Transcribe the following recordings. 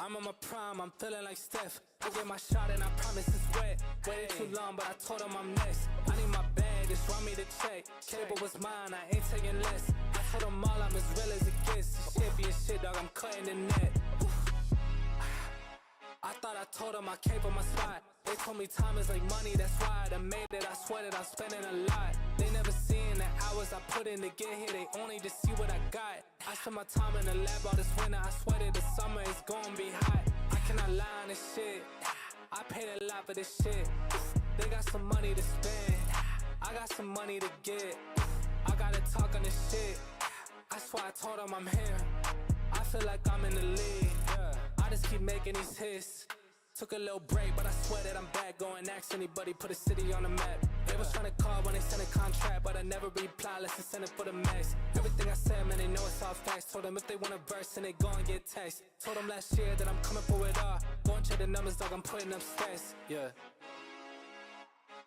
I'm on my prime, I'm feeling like Steph. I get my shot and I promise it's wet. Waited too long, but I told him I'm next. I need my bag, just run me the check. Cable was mine, I ain't taking less. I told them all I'm as real as it gets. Shit be a shit, dog, I'm cutting the net. I thought I told them I came for my spot. They told me time is like money, that's why I done made it. I sweat it, I'm spending a lot. They never seen the hours I put in to get here. They only just see what I got. I spent my time in the lab all this winter. I sweated the summer is gonna be hot. I cannot lie on this shit. I paid a lot for this shit. They got some money to spend. I got some money to get. I gotta talk on this shit. I swear I told them I'm here. I feel like I'm in the league. I just keep making these hits. Took a little break, but I swear that I'm back. Going ask anybody, put a city on the map. They was trying to call when they sent a contract, but I never reply, let's just send it for the max. Everything I said, man, they know it's all facts. Told them if they want a verse, and they go and get text. Told them last year that I'm coming for it all. Go and check the numbers, dog, I'm putting up stats. Yeah.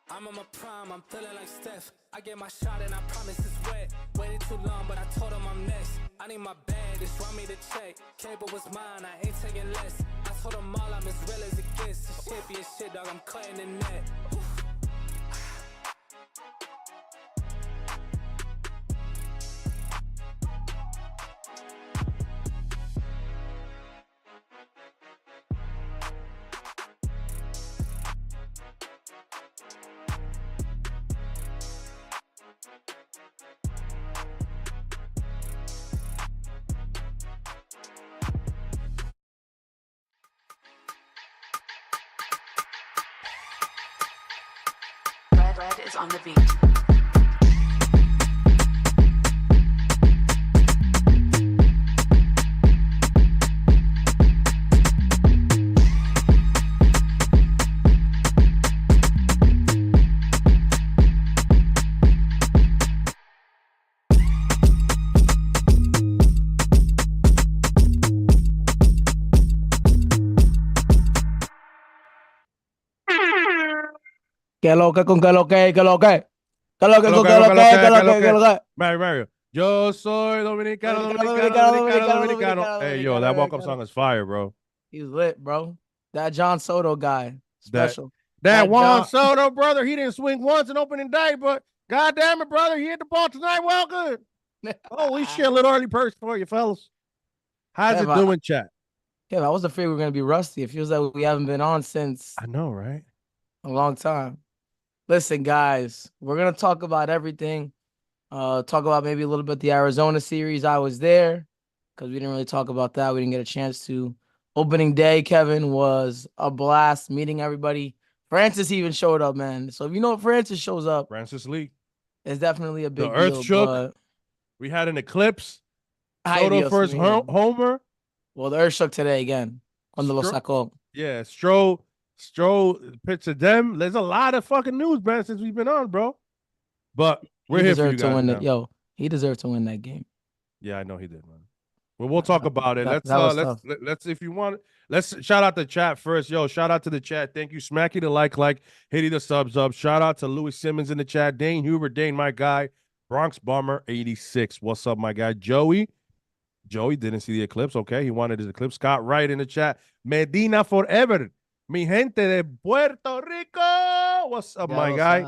I'm on my prime, I'm feeling like Steph. I get my shot and I promise it's wet. Waited too long, but I told him I'm next. I need my bag, just run me the check. Cable was mine, I ain't taking less. I told them all I'm as real as it gets. This shit be a shit, dog, I'm cutting the net. Red is on the beat. ¿Qué lo que con qué lo que? ¿Qué lo que? ¿Qué lo que con qué lo que? ¿Qué lo que? ¿Qué lo que? Mario. Yo soy dominicano. Hey, yo, that welcome song is fire, bro. He's lit, bro. That Juan Soto guy, special. That Juan Soto, brother, he didn't swing once in opening day, but goddamn it, brother, he hit the ball tonight. Well, good. Holy shit, a little early purse for you, fellas. How's it doing, chat? Yeah, I was afraid we were gonna be rusty. It feels like we haven't been on since I know, right? A long time. Listen, guys, we're going to talk about everything. Talk about maybe a little bit the Arizona series. I was there because we didn't really talk about that. We didn't get a chance to. Opening day, Kevin, was a blast meeting everybody. Francis even showed up, man. So if you know if Francis shows up, Francis Lee, it's definitely a big deal. The earth shook. We had an eclipse. Soto first homer. Well, the earth shook today again. Cuando lo sacó. Yeah, Stroh pitched to them. There's a lot of fucking news, man, since we've been on, bro. But we're here for you guys now. Yo, he deserved to win that game. Yeah, I know he did, man. Well, we'll talk about it. Let's if you want, let's shout out the chat first. Yo, shout out to the chat. Thank you, Smacky the like, Hitty the subs up. Shout out to Louis Simmons in the chat. Dane Huber, my guy. Bronx Bomber 86. What's up, my guy? Joey didn't see the eclipse. Okay, he wanted his eclipse. Scott Wright in the chat. Medina forever. Mi gente de Puerto Rico. What's up, my guy?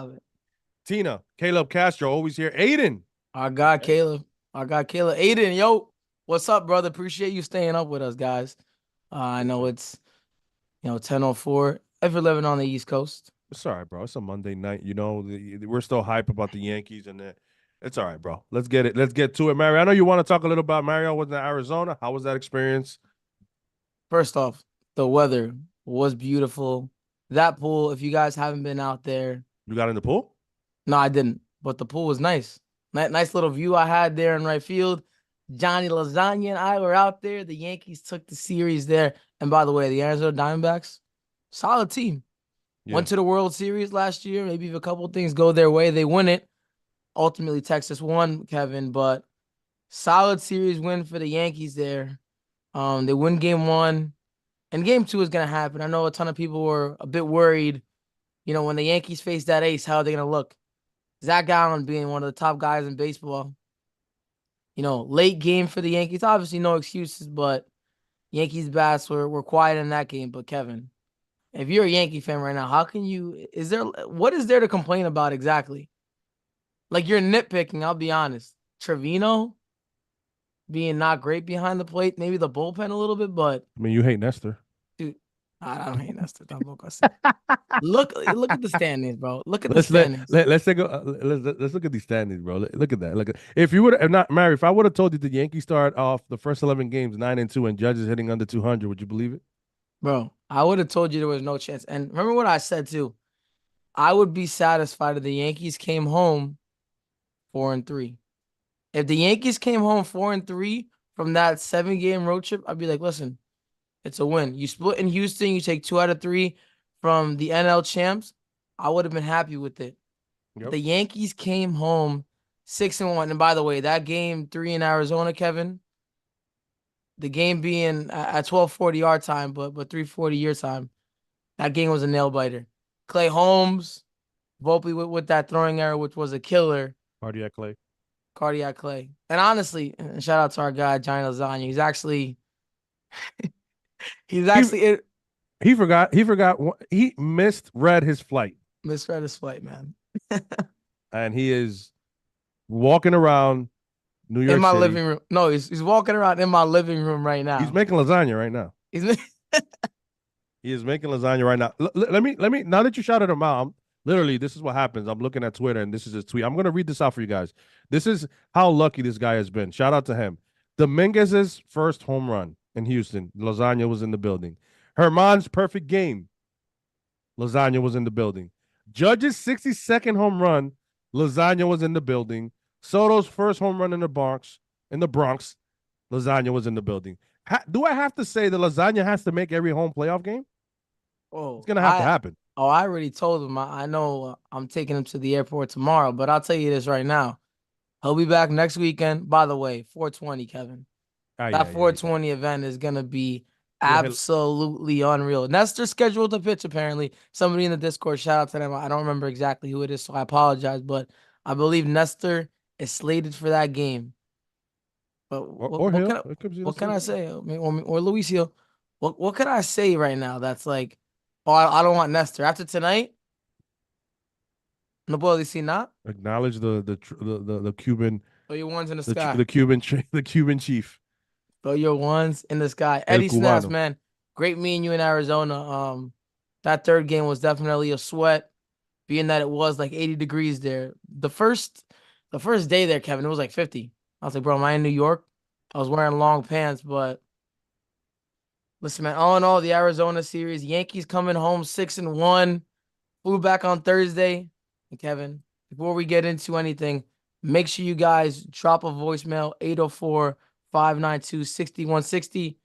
Tina, Caleb Castro, always here. Aiden. Our guy, Caleb. Aiden, yo. What's up, brother? Appreciate you staying up with us, guys. I know it's, 10:04. If you're living on the East Coast. It's all right, bro. It's a Monday night. We're still hype about the Yankees, and it's all right, bro. Let's get it. Let's get to it, Mario. I know you want to talk a little about Mario. Was in Arizona. How was that experience? First off, the weather was beautiful. That pool, if you guys haven't been out there. You got in the pool? No, I didn't. But the pool was nice. Nice little view I had there in right field. Johnny Lasagna and I were out there. The Yankees took the series there. And by the way, the Arizona Diamondbacks, solid team. Yeah. Went to the World Series last year. Maybe if a couple of things go their way, they win it. Ultimately, Texas won, Kevin. But solid series win for the Yankees there. They win game 1. And game 2 is going to happen. I know a ton of people were a bit worried, when the Yankees face that ace, how are they going to look? Zach Allen being one of the top guys in baseball. Late game for the Yankees. Obviously, no excuses, but Yankees bats were quiet in that game. But Kevin, if you're a Yankee fan right now, how can you? What is there to complain about exactly? Like you're nitpicking. I'll be honest. Trevino being not great behind the plate, maybe the bullpen a little bit, but I mean, you hate Nestor. dude, I don't hate Nestor tampoco. Look at the standings, bro. Look at the Let's standings. let's take a let's look at these standings, bro. Look at that. Look at if you would have not Mary, if I would have told you the Yankees start off the first 11 games 9-2 and Judges hitting under 200, would you believe it? Bro, I would have told you there was no chance. And remember what I said too. I would be satisfied if the Yankees came home 4-3. If the Yankees came home 4-3 from that 7-game road trip, I'd be like, listen, it's a win. You split in Houston, you take 2 out of 3 from the NL champs. I would have been happy with it. Yep. The Yankees came home 6-1. And by the way, that game 3 in Arizona, Kevin, the game being at 12:40 our time, but 3:40 your time, that game was a nail biter. Clay Holmes, Volpe with that throwing error, which was a killer. Cardiac Clay. And honestly, shout out to our guy Johnny Lasagna. He forgot he misread his flight. Misread his flight, man. And he is walking around New York in my City. living room. No, he's walking around in my living room right now. He's making lasagna right now. He is making lasagna right now. Let me now that you shouted him out, literally, this is what happens. I'm looking at Twitter and this is his tweet. I'm gonna read this out for you guys. This is how lucky this guy has been. Shout out to him. Dominguez's first home run in Houston. Lasagna was in the building. Herman's perfect game. Lasagna was in the building. Judge's 62nd home run. Lasagna was in the building. Soto's first home run in the Bronx. Lasagna was in the building. Do I have to say that Lasagna has to make every home playoff game? Oh, it's gonna have to happen. Oh, I already told him. I know I'm taking him to the airport tomorrow, but I'll tell you this right now. He'll be back next weekend. By the way, 420, Kevin. That 420 event is gonna be absolutely unreal. Nestor's scheduled to pitch, apparently. Somebody in the Discord, shout out to them. I don't remember exactly who it is, so I apologize, but I believe Nestor is slated for that game. But what can I say? I mean, or Luis Hill. What can I say right now that's like, oh, I don't want Nestor. After tonight, no puedo decir nada. Acknowledge the Cuban. Throw your ones in the sky. The Cuban chief. Throw your ones in the sky. Eddie Snaps, man. Great meeting you in Arizona. That third game was definitely a sweat, being that it was like 80 degrees there. The first day there, Kevin, it was like 50. I was like, bro, am I in New York? I was wearing long pants, but listen, man, all in all, the Arizona series, Yankees coming home 6-1, flew back on Thursday. And Kevin, before we get into anything, make sure you guys drop a voicemail, 804-592-6160.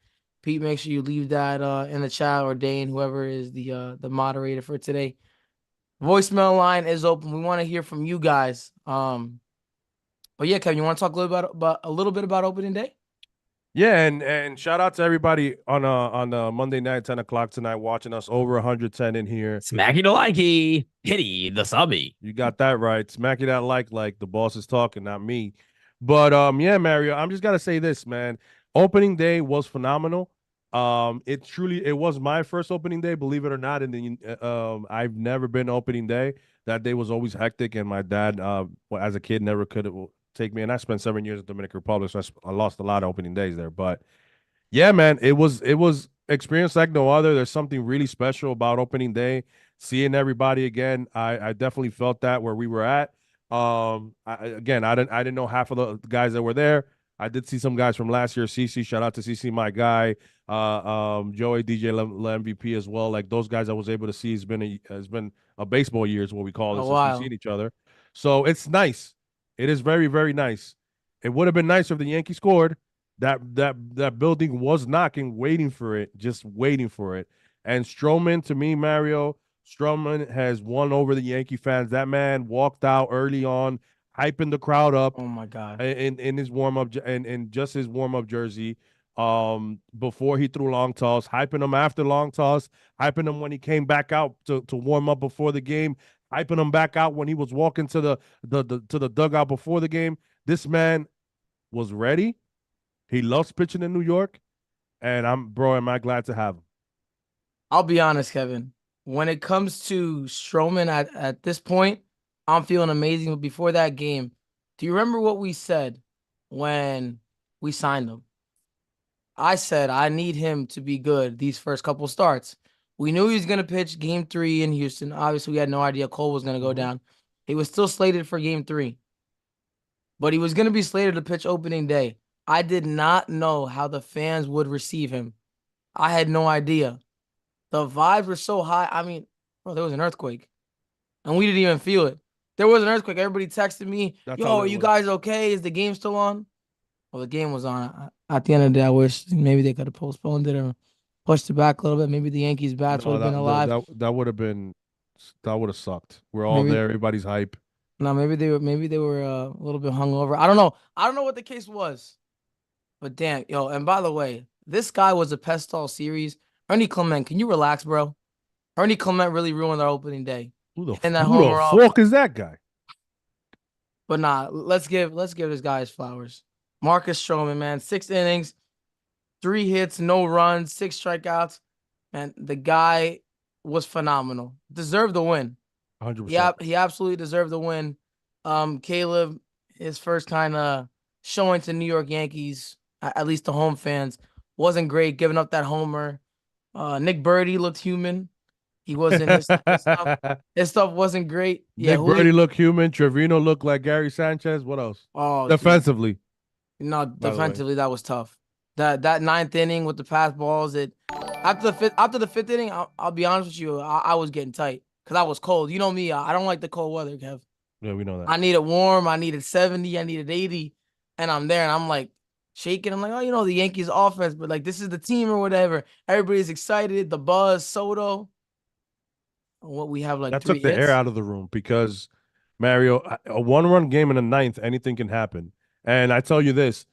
Pete, make sure you leave that in the chat, or Dane, whoever is the moderator for today. Voicemail line is open. We want to hear from you guys. But yeah, Kevin, you want to talk a little bit about opening day? Yeah, and shout out to everybody on Monday night, 10 o'clock tonight, watching us. Over 110 in here. Smacky the likey, hitty the subby. You got that right. Smacky that like the boss is talking, not me. But yeah, Mario, I'm just gotta say this, man. Opening day was phenomenal. It was my first opening day, believe it or not. And I've never been opening day. That day was always hectic, and my dad, as a kid, never could take me. And I spent 7 years in the Dominican Republic, so I lost a lot of opening days there. But yeah, man, it was experience like no other. There's something really special about opening day, seeing everybody again. I definitely felt that where we were at. I didn't know half of the guys that were there. I did see some guys from last year. CC, shout out to CC, my guy. Joey, DJ MVP as well. Like those guys I was able to see. Has been a baseball year is what we call it since we've seen each other. So it's nice. It is very, very nice. It would have been nicer if the Yankees scored. That building was knocking, waiting for it. And Stroman, to me, Mario, Stroman has won over the Yankee fans. That man walked out early on, hyping the crowd up. Oh my God! In his warm up and just his warm up jersey. Before he threw long toss, hyping him after long toss, hyping him when he came back out to warm up before the game, hyping him back out when he was walking to the dugout before the game. This man was ready. He loves pitching in New York, And am I glad to have him? I'll be honest, Kevin. When it comes to Stroman at this point, I'm feeling amazing. But before that game, do you remember what we said when we signed him? I said I need him to be good these first couple starts. We knew he was going to pitch game 3 in Houston. Obviously, we had no idea Cole was going to go down. He was still slated for game 3, but he was going to be slated to pitch opening day. I did not know how the fans would receive him. I had no idea. The vibes were so high. I mean, bro, there was an earthquake, and we didn't even feel it. There was an earthquake. Everybody texted me, yo, are you guys okay? Is the game still on? Well, the game was on. At the end of the day, I wish maybe they could have postponed it or pushed it back a little bit. Maybe the Yankees bats would have been alive. That would have sucked. We're all there. Everybody's hype. No, maybe they were a little bit hungover. I don't know. I don't know what the case was. But damn, yo, and by the way, this guy was a pest all series. Ernie Clement, can you relax, bro? Ernie Clement really ruined our opening day. Who the fuck is that guy? But nah, let's give this guy his flowers. Marcus Stroman, man, 6 innings, 3 hits, no runs, 6 strikeouts. Man, the guy was phenomenal. Deserved the win. 100%. Yeah, he absolutely deserved the win. Caleb, his first kind of showing to New York Yankees, at least the home fans, wasn't great, giving up that homer. Nick Birdie looked human. He wasn't his stuff wasn't great. Nick Birdie looked human. Trevino looked like Gary Sanchez. What else? Oh, defensively. Dude. No, defensively that was tough. That 9th inning with the pass balls, after the fifth inning, I'll be honest with you, I was getting tight because I was cold. You know me, I don't like the cold weather, Kev. Yeah, we know that. I needed warm. I needed 70. I needed 80, and I'm there, and I'm like shaking. I'm like, oh, the Yankees offense, but like this is the team or whatever. Everybody's excited. The buzz, Soto. What we have like that 3 took the hits. air out of the room because Mario, a 1-run game in the 9th, anything can happen. And I tell you this,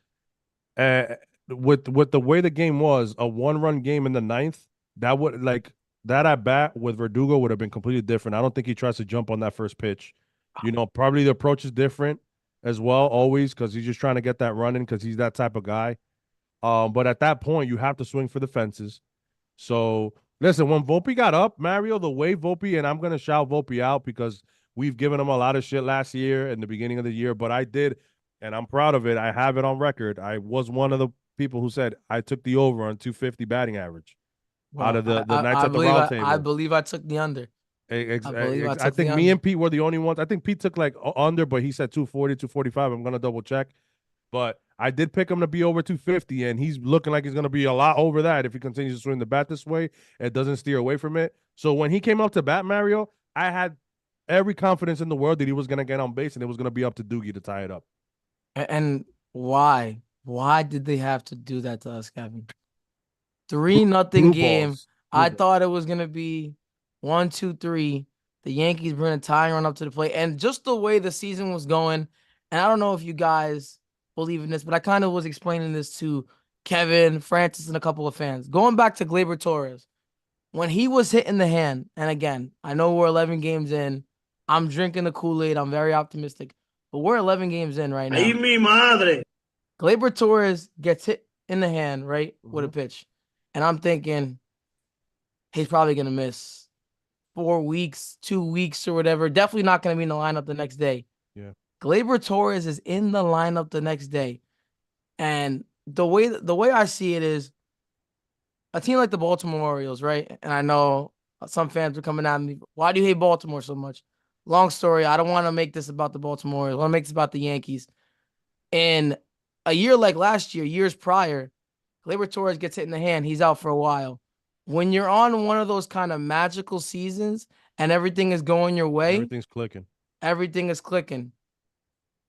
with the way the game was, a 1-run game in the 9th, that at bat with Verdugo would have been completely different. I don't think he tries to jump on that first pitch. Probably the approach is different as well, always, because he's just trying to get that running because he's that type of guy. But at that point, you have to swing for the fences. So listen, when Volpe got up, Mario, the way Volpe, and I'm going to shout Volpe out because we've given him a lot of shit last year in the beginning of the year, but I did, and I'm proud of it. I have it on record. I was one of the people who said I took the over on 250 batting average out of the Knights at the Round Table. I believe I took the under. I think me and Pete were the only ones. I think Pete took like under, but he said 240, 245. I'm going to double check. But I did pick him to be over 250, and he's looking like he's going to be a lot over that if he continues to swing the bat this way. It doesn't steer away from it. So when he came up to bat, Mario, I had every confidence in the world that he was going to get on base, and it was going to be up to Doogie to tie it up. And why? Why did they have to do that to us, Kevin? 3-0 game. I thought it was going to be 1-2-3. The Yankees bring a tying run up to the plate. And just the way the season was going, and I don't know if you guys believe in this, but I kind of was explaining this to Kevin, Francis, and a couple of fans. Going back to Gleyber Torres, when he was hitting the hand, and again, I know we're 11 games in. I'm drinking the Kool-Aid. I'm very optimistic. But we're 11 games in right now. Ay, mi madre. Gleyber Torres gets hit in the hand, right, with a pitch. And I'm thinking he's probably going to miss 4 weeks, 2 weeks or whatever. Definitely not going to be in the lineup the next day. Yeah. Gleyber Torres is in the lineup the next day. And the way I see it is a team like the Baltimore Orioles, right? And I know some fans are coming at me. Why do you hate Baltimore so much? Long story. I don't want to make this about the Baltimore Orioles. I want to make this about the Yankees. In a year like last year, years prior, Gleyber Torres gets hit in the hand. He's out for a while. When you're on one of those kind of magical seasons and everything is going your way. Everything's clicking. Everything is clicking.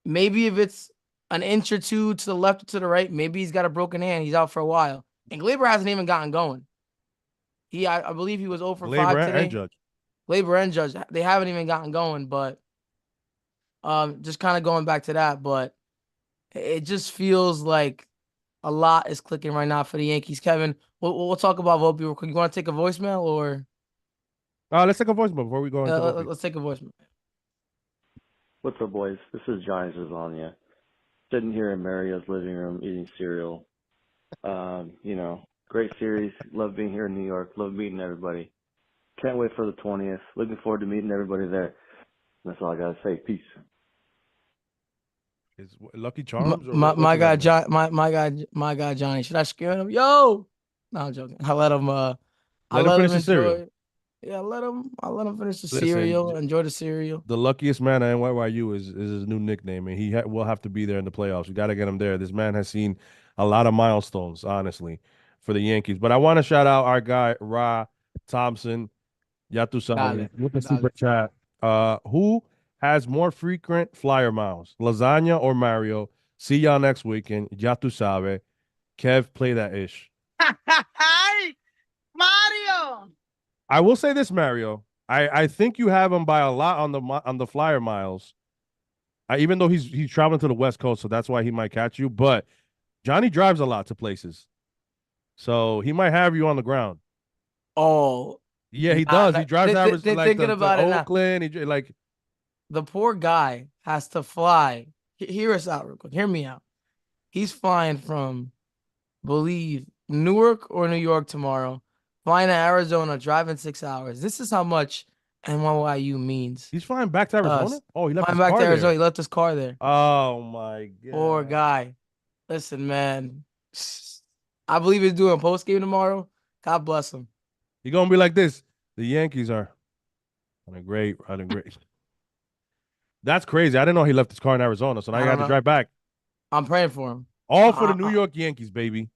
Maybe if it's an inch or two to the left or to the right, maybe he's got a broken hand. He's out for a while. And Gleyber hasn't even gotten going. I believe he was 0 for 5 today. And Judge. Gleyber and Judge, they haven't even gotten going, but just kind of going back to that, but it just feels like a lot is clicking right now for the Yankees. Kevin, we'll talk about Volpe real quick. You want to take a voicemail or? Let's take a voicemail before we go into Volpe. Let's take a voicemail. What's up, boys? This is Johnny Zazania. Sitting here in Mario's living room eating cereal. Great series. Love being here in New York. Love meeting everybody. Can't wait for the 20th. Looking forward to meeting everybody there. That's all I gotta say. Peace. Is Lucky My, Charms or my, what's my his guy name? John, my guy Johnny. Should I scare him? Yo, no, I'm joking. I let him. I Let him let finish him the cereal. enjoy. Yeah, I let him finish the Listen, cereal. Enjoy the cereal. the luckiest man at NYU is his new nickname, and he will have to be there in the playoffs. We got to get him there. This man has seen a lot of milestones, honestly, for the Yankees. But I want to shout out our guy Ra Thompson, Yatu Dale, with the dale. super chat. Who has more frequent flyer miles, Lasagna or Mario? See y'all next weekend. Yatu Sabe. Kev, play that ish. Mario. I will say this, Mario. I think you have him by a lot on the flyer miles. Even though he's traveling to the West Coast, so that's why he might catch you. But Johnny drives a lot to places, so he might have you on the ground. Oh, Yeah, he does. He drives average thinking to about it now. Oakland. The poor guy has to fly. Hear us out real quick. Hear me out. He's flying from, believe, Newark or New York tomorrow, flying to Arizona, driving 6 hours. This is how much NYU means. He's flying back to Arizona. Oh, he left Flying his back car to Arizona. there. He left his car there. Oh my god. Poor guy. Listen, man. I believe he's doing post game tomorrow. God bless him. He's gonna be like this. The Yankees are running great. That's crazy. I didn't know he left his car in Arizona, so now I you got don't to know. drive back. I'm praying for him. All for the New York Yankees, baby.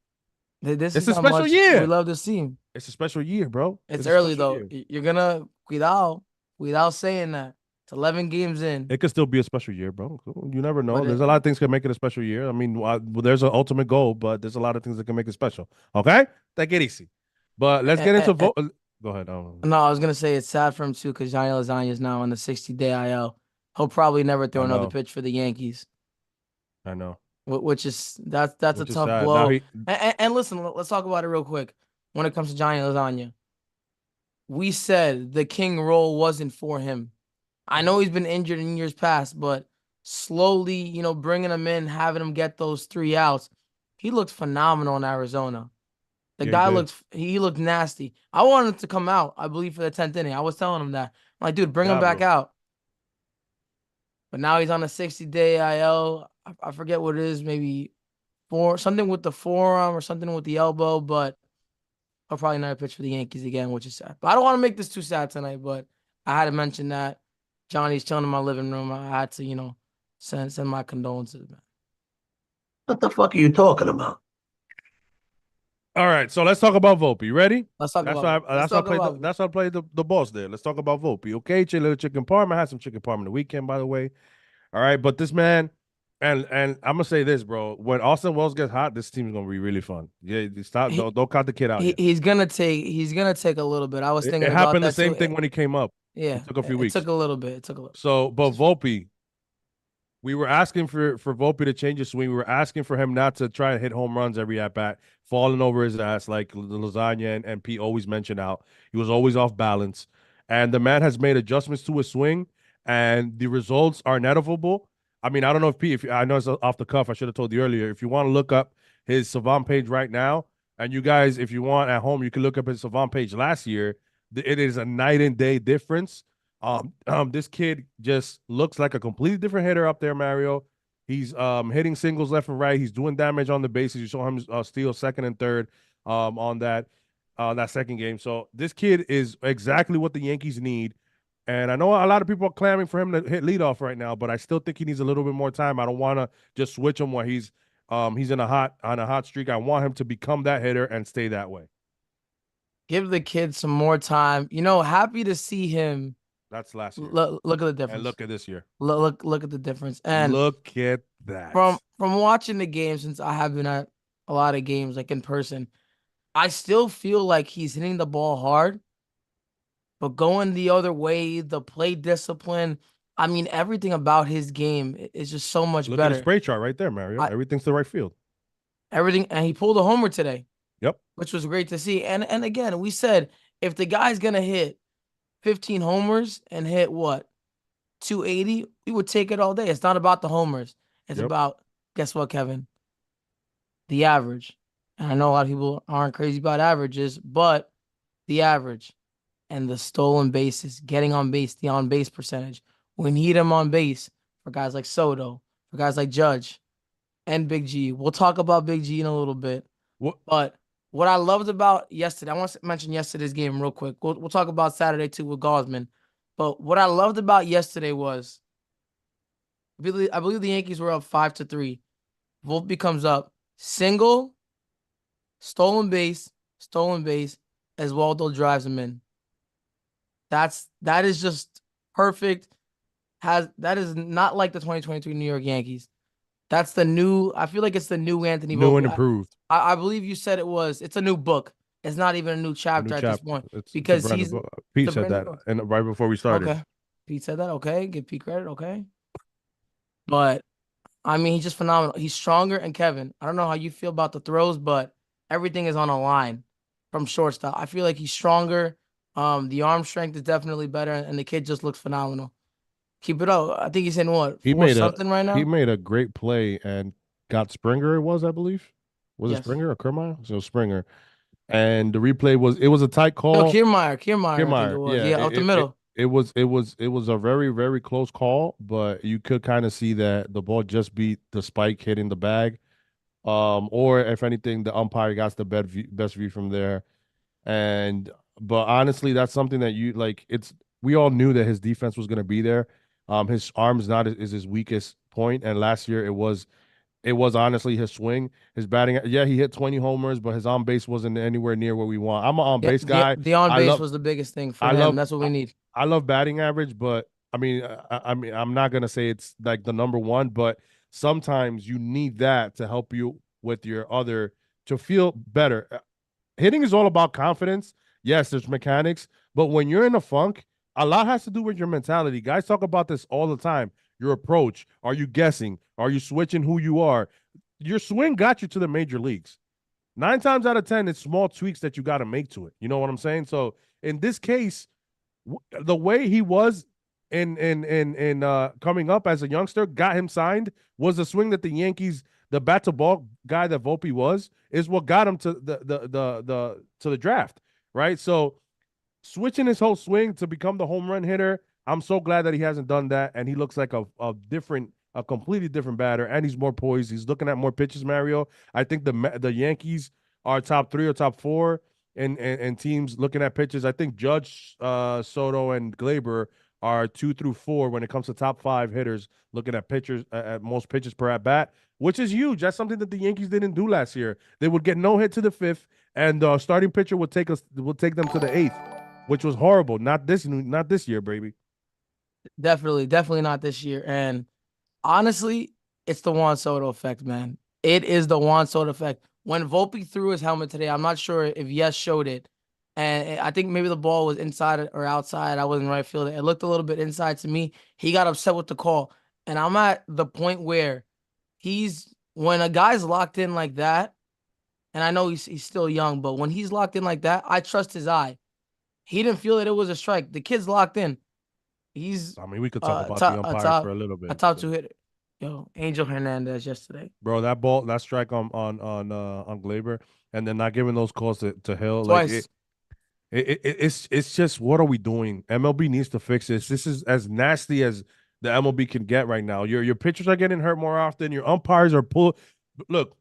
This It's is a how special much year. we love to see him. It's a special year, bro. It's a early special though. year. You're gonna without saying that. It's 11 games in. It could still be a special year, bro. You never know. But There's a lot of things that can make it a special year. I mean, there's an ultimate goal, but there's a lot of things that can make it special. Okay, take it easy. But let's get into vote. Go ahead. No, I was gonna say it's sad for him too because Johnny Lasagna is now on the 60-day IL. He'll probably never throw another pitch for the Yankees. I know. Which is that's a tough sad. blow. And listen, let's talk about it real quick. When it comes to Johnny Lasagna, we said the king role wasn't for him. I know he's been injured in years past, but slowly, bringing him in, having him get those 3 outs, he looked phenomenal in Arizona. The guy looked nasty. I wanted him to come out, I believe, for the 10th inning. I was telling him that. I'm like, dude, bring him back out. But now he's on a 60-day IL. I forget what it is, maybe something with the forearm or something with the elbow, but I'll probably never pitch for the Yankees again, which is sad. But I don't want to make this too sad tonight, but I had to mention that. Johnny's chilling in my living room. I had to, send my condolences, man. What the fuck are you talking about? All right, so let's talk about Volpe. You ready? Let's talk about it. That's why I played the boss there. Let's talk about Volpe. Okay, little chicken parm. I had some chicken parm in the weekend, by the way. All right, but this man, and I'm gonna say this, bro. When Austin Wells gets hot, this team's gonna be really fun. Yeah, don't count the kid out. He's gonna take a little bit. I was thinking it about happened that the same too. thing when he came up. Yeah, it took a few weeks. It took a little bit. So, but Volpe, we were asking for Volpe to change his swing. We were asking for him not to try and hit home runs every at bat, falling over his ass like the Lasagna and Pete always mentioned out. He was always off balance, and the man has made adjustments to his swing, and the results are inevitable. I mean, I don't know if Pete, I know it's off the cuff. I should have told you earlier. If you want to look up his Savant page right now, and you guys, if you want at home, you can look up his Savant page last year. It is a night and day difference. This kid just looks like a completely different hitter up there, Mario. He's hitting singles left and right. He's doing damage on the bases. You saw him steal second and third on that second game. So this kid is exactly what the Yankees need. And I know a lot of people are clamoring for him to hit leadoff right now, but I still think he needs a little bit more time. I don't want to just switch him when he's in a hot streak. I want him to become that hitter and stay that way. Give the kid some more time. Happy to see him. That's last year. Look at the difference. And look at this year. Look at the difference. And look at that. From watching the game, since I have been at a lot of games like in person, I still feel like he's hitting the ball hard, but going the other way, the play discipline, I mean, everything about his game is just so much better. Look at the spray chart right there, Mario. Everything's the right field. Everything, and he pulled a homer today. Yep. Which was great to see. And again, we said if the guy's gonna hit 15 homers and hit what? 280, we would take it all day. It's not about the homers. It's about, guess what, Kevin? The average. And I know a lot of people aren't crazy about averages, but the average and the stolen bases, getting on base, the on base percentage, we need him on base for guys like Soto, for guys like Judge, and Big G. We'll talk about Big G in a little bit. What? But what I loved about yesterday, I want to mention yesterday's game real quick. We'll talk about Saturday too with Gosman. But what I loved about yesterday was, I believe the Yankees were up 5-3. Volpe comes up, single, stolen base, as Waldo drives him in. That is just perfect. That is not like the 2023 New York Yankees. That's the new. I feel like it's the new Anthony Volpe. New and improved. I believe you said it's a new book. It's not even a new chapter at this point because Pete said that, and right before we started. Okay, Pete said that. Okay, give Pete credit. Okay, but I mean, he's just phenomenal. He's stronger. And Kevin, I don't know how you feel about the throws, but everything is on a line from shortstop. I feel like he's stronger. The arm strength is definitely better, and the kid just looks phenomenal. Keep it up. I think he's in what? He made something right now. He made a great play and got Springer. It was, I believe, Yes. it Springer or Kiermaier? So Springer, and the replay was a tight call. No, Kiermaier. I think it was. Yeah, up the middle. It was a very, very close call, but you could kind of see that the ball just beat the spike hitting the bag. Or if anything, the umpire got the best view from there. But honestly, that's something that you like. We all knew that his defense was going to be there. His arm's not is his weakest point, and last year it was honestly his swing, his batting. Yeah, he hit 20 homers, but his on base wasn't anywhere near where we want. I'm an on base guy. The on base was the biggest thing for him. That's what we need. I love batting average, but I mean, I'm not gonna say it's like the number one, but sometimes you need that to help you with your other to feel better. Hitting is all about confidence. Yes, there's mechanics, but when you're in a funk, a lot has to do with your mentality. Guys talk about this all the time. Your approach. Are you guessing? Are you switching who you are? Your swing got you to the major leagues. 9 times out of 10, it's small tweaks that you got to make to it. You know what I'm saying? So in this case, the way he was in coming up as a youngster, got him signed, was a swing that the Yankees, the bat to ball guy that Volpe was, is what got him to the draft, right? So switching his whole swing to become the home run hitter, I'm so glad that he hasn't done that, and he looks like a completely different batter, and he's more poised. He's looking at more pitches, Mario. I think the Yankees are top 3 or top 4 in teams looking at pitches. I think Judge, Soto, and Gleyber are 2 through 4 when it comes to top 5 hitters looking at pitchers at most pitches per at bat, which is huge. That's something that the Yankees didn't do last year. They would get no hit to the 5th, and the starting pitcher would take them to the 8th, which was horrible. Not this year, baby. Definitely not this year. And honestly, it's the Juan Soto effect, man. It is the Juan Soto effect. When Volpe threw his helmet today, I'm not sure if Yes showed it. And I think maybe the ball was inside or outside. I wasn't right field. It looked a little bit inside to me. He got upset with the call. And I'm at the point where when a guy's locked in like that, and I know he's still young, but when he's locked in like that, I trust his eye. He didn't feel that it was a strike. The kid's locked in. We could talk about the umpire for a little bit. A top 2 hitter. Yo, Angel Hernandez yesterday. Bro, that strike on Gleyber, and then not giving those calls to Hill. Twice. Like it's just, what are we doing? MLB needs to fix this. This is as nasty as the MLB can get right now. Your pitchers are getting hurt more often. Your umpires are pulled. Look,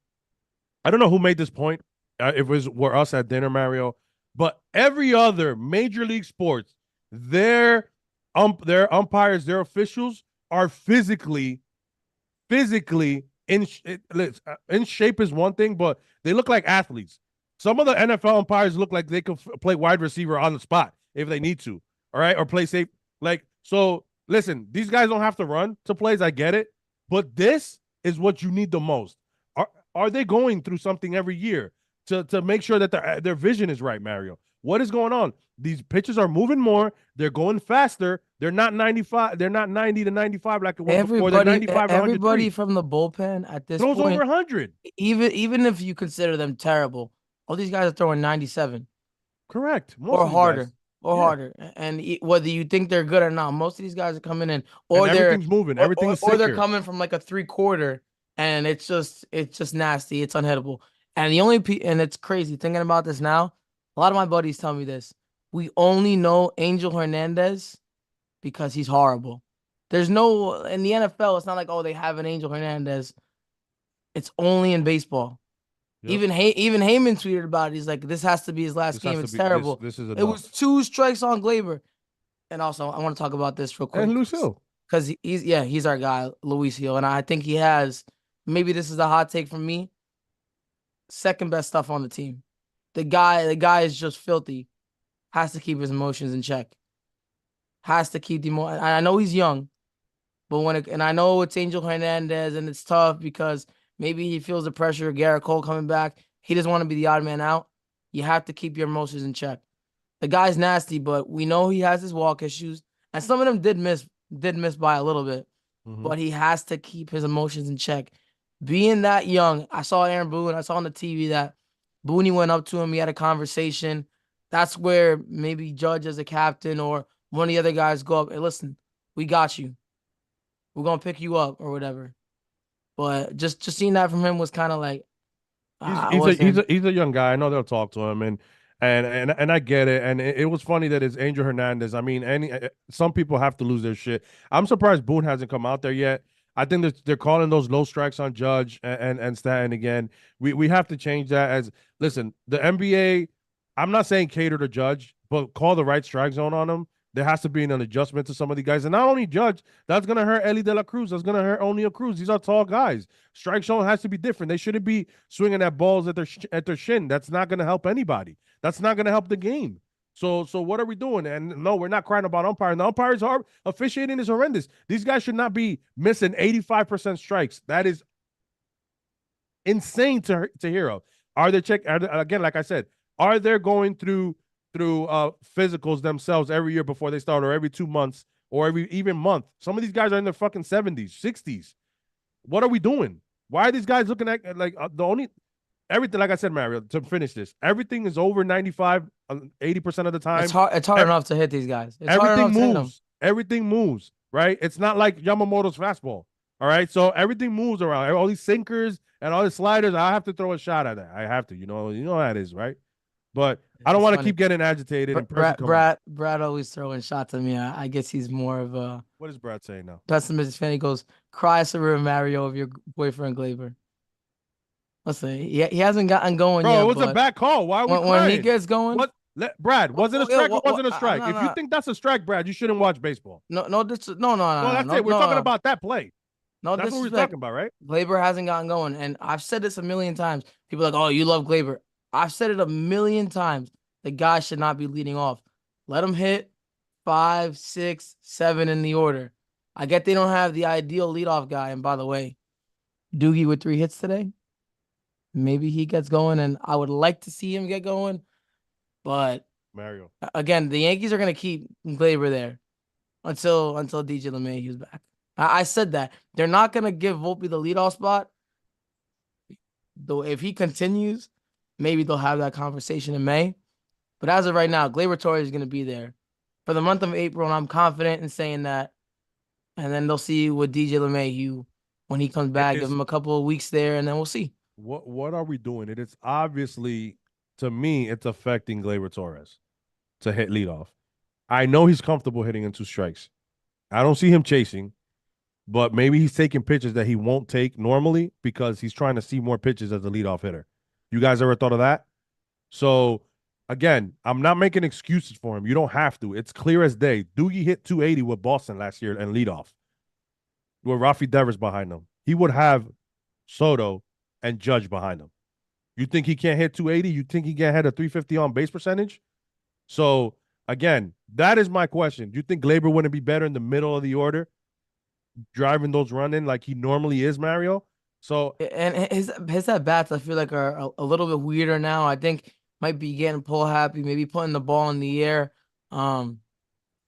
I don't know who made this point. If it were us at dinner, Mario, but every other major league sports, their umpires, their officials are physically in shape is one thing, but they look like athletes. Some of the NFL umpires look like they could play wide receiver on the spot if they need to, all right, or play safe. So listen, these guys don't have to run to plays. I get it, but this is what you need the most. Are they going through something every year to make sure that their vision is right, Mario? What is going on? These pitches are moving more. They're going faster. They're not 95. They're not 90 to 95 like it was before. They're 95 to 103. Everybody from the bullpen at this throws point over 100. Even if you consider them terrible, all these guys are throwing 97. Correct. Or harder. And whether you think they're good or not, most of these guys are coming in, or everything's moving. Everything's or they're coming from like a 3/4, and it's just nasty. It's unhittable. And and it's crazy thinking about this now. A lot of my buddies tell me this. We only know Angel Hernandez because he's horrible. There's no in the NFL. It's not like, oh, they have an Angel Hernandez. It's only in baseball. Yep. Even Heyman tweeted about it. He's like, this has to be his last game. It's terrible. This is it was 2 strikes on Gleyber. And also, I want to talk about this real quick. And Luis Hill. Because he's our guy, Luis Hill. And I think he has, maybe this is a hot take from me, second best stuff on the team. The guy is just filthy. Has to keep his emotions in check. Has to keep the I know he's young, but and I know it's Angel Hernandez and it's tough because maybe he feels the pressure of Garrett Cole coming back. He doesn't want to be the odd man out. You have to keep your emotions in check. The guy's nasty, but we know he has his walk issues, and some of them did miss by a little bit. But he has to keep his emotions in check. Being that young, I saw Aaron Boone. I saw on the TV that Booney went up to him. He had a conversation. That's where maybe Judge as a captain or one of the other guys go up. Hey, listen, we got you. We're gonna pick you up or whatever. But just seeing that from him was kind of like he's a young guy. I know they'll talk to him and I get it. And it was funny that it's Angel Hernandez. I mean, some people have to lose their shit. I'm surprised Boone hasn't come out there yet. I think they're calling those low strikes on Judge and Stanton again. We have to change that. As listen, the NBA. I'm not saying cater to Judge, but call the right strike zone on him. There has to be an adjustment to some of these guys. And not only Judge, that's going to hurt Ellie De La Cruz. That's going to hurt O'Neal Cruz. These are tall guys. Strike zone has to be different. They shouldn't be swinging at balls at their shin. That's not going to help anybody. That's not going to help the game. So what are we doing? And no, we're not crying about umpire. The umpires are officiating is horrendous. These guys should not be missing 85% strikes. That is insane to hear of. Again, like I said, are they going through physicals themselves every year before they start, or every 2 months, or even month? Some of these guys are in their fucking 70s, 60s. What are we doing? Why are these guys looking at everything? Like I said, Mario, to finish this, everything is over 95, 80% of the time. It's hard enough to hit these guys. Everything moves. Everything moves, right? It's not like Yamamoto's fastball. All right, so everything moves around. All these sinkers and all these sliders. I have to throw a shot at that. I have to. You know how that is, right? But I don't want to keep getting agitated. Brad always throwing shots at me. I guess he's more of a. What is Brad saying now? Pessimist fan. He goes, "Cry us a river, Mario, of your boyfriend Gleyber." Listen, he hasn't gotten going Bro, yet. It was a bad call. Why are we crying? When he gets going, Brad, was it a strike or wasn't a strike? If you think that's a strike, Brad, you shouldn't watch baseball. No. That's it. We're talking about that play. No, that's what we're talking about, right? Gleyber hasn't gotten going, and I've said this a million times. People are like, "Oh, you love Gleyber." I've said it a million times. The guy should not be leading off. Let him hit 5, 6, 7 in the order. I get they don't have the ideal leadoff guy. And by the way, Doogie with 3 hits today. Maybe he gets going, and I would like to see him get going. But Mario, again, the Yankees are going to keep Gleyber there until DJ LeMahieu's back. I said that. They're not going to give Volpe the leadoff spot. Though if he continues, maybe they'll have that conversation in May. But as of right now, Gleyber Torres is going to be there for the month of April, and I'm confident in saying that. And then they'll see with DJ LeMahieu when he comes back. Give him a couple of weeks there, and then we'll see. What are we doing? It is obviously, to me, it's affecting Gleyber Torres to hit leadoff. I know he's comfortable hitting in 2 strikes. I don't see him chasing, but maybe he's taking pitches that he won't take normally because he's trying to see more pitches as a leadoff hitter. You guys ever thought of that? So, again, I'm not making excuses for him. You don't have to. It's clear as day. Doogie hit 280 with Boston last year and leadoff with Rafi Devers behind him. He would have Soto and Judge behind him. You think he can't hit 280? You think he can't hit a 350 on base percentage? So, again, that is my question. Do you think Gleyber wouldn't be better in the middle of the order, driving those run-in like he normally is, Mario? So, and his at-bats, I feel like, are a little bit weirder now. I think might be getting pull happy, maybe putting the ball in the air a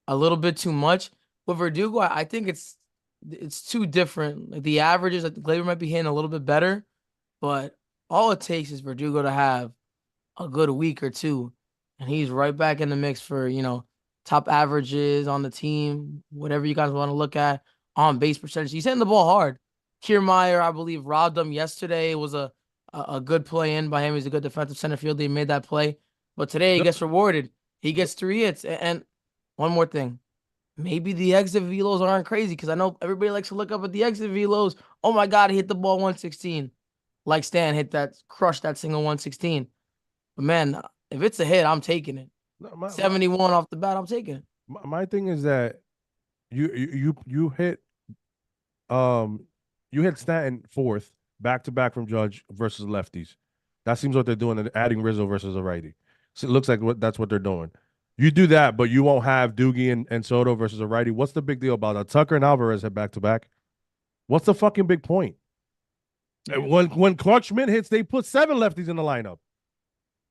little bit too much. With Verdugo, I think it's too different. Like the averages, I think Gleyber might be hitting a little bit better, but all it takes is Verdugo to have a good week or two, and he's right back in the mix for, top averages on the team, whatever you guys want to look at, on base percentage. He's hitting the ball hard. Kiermaier, I believe, robbed him yesterday. It was a a good play in by him. He's a good defensive center fielder. He made that play. But today he gets rewarded. He gets 3 hits. And one more thing. Maybe the exit velos aren't crazy because I know everybody likes to look up at the exit velos. Oh my God, he hit the ball 116. Like Stan crushed that single 116. But man, if it's a hit, I'm taking it. 71 off the bat, I'm taking it. My thing is that you hit Stanton 4th back to back from Judge versus lefties. That seems what they're doing, adding Rizzo versus a righty. So it looks like that's what they're doing. You do that, but you won't have Doogie and Soto versus a righty. What's the big deal about that? Tucker and Alvarez hit back to back. What's the fucking big point? When Clark Schmidt hits, they put 7 lefties in the lineup.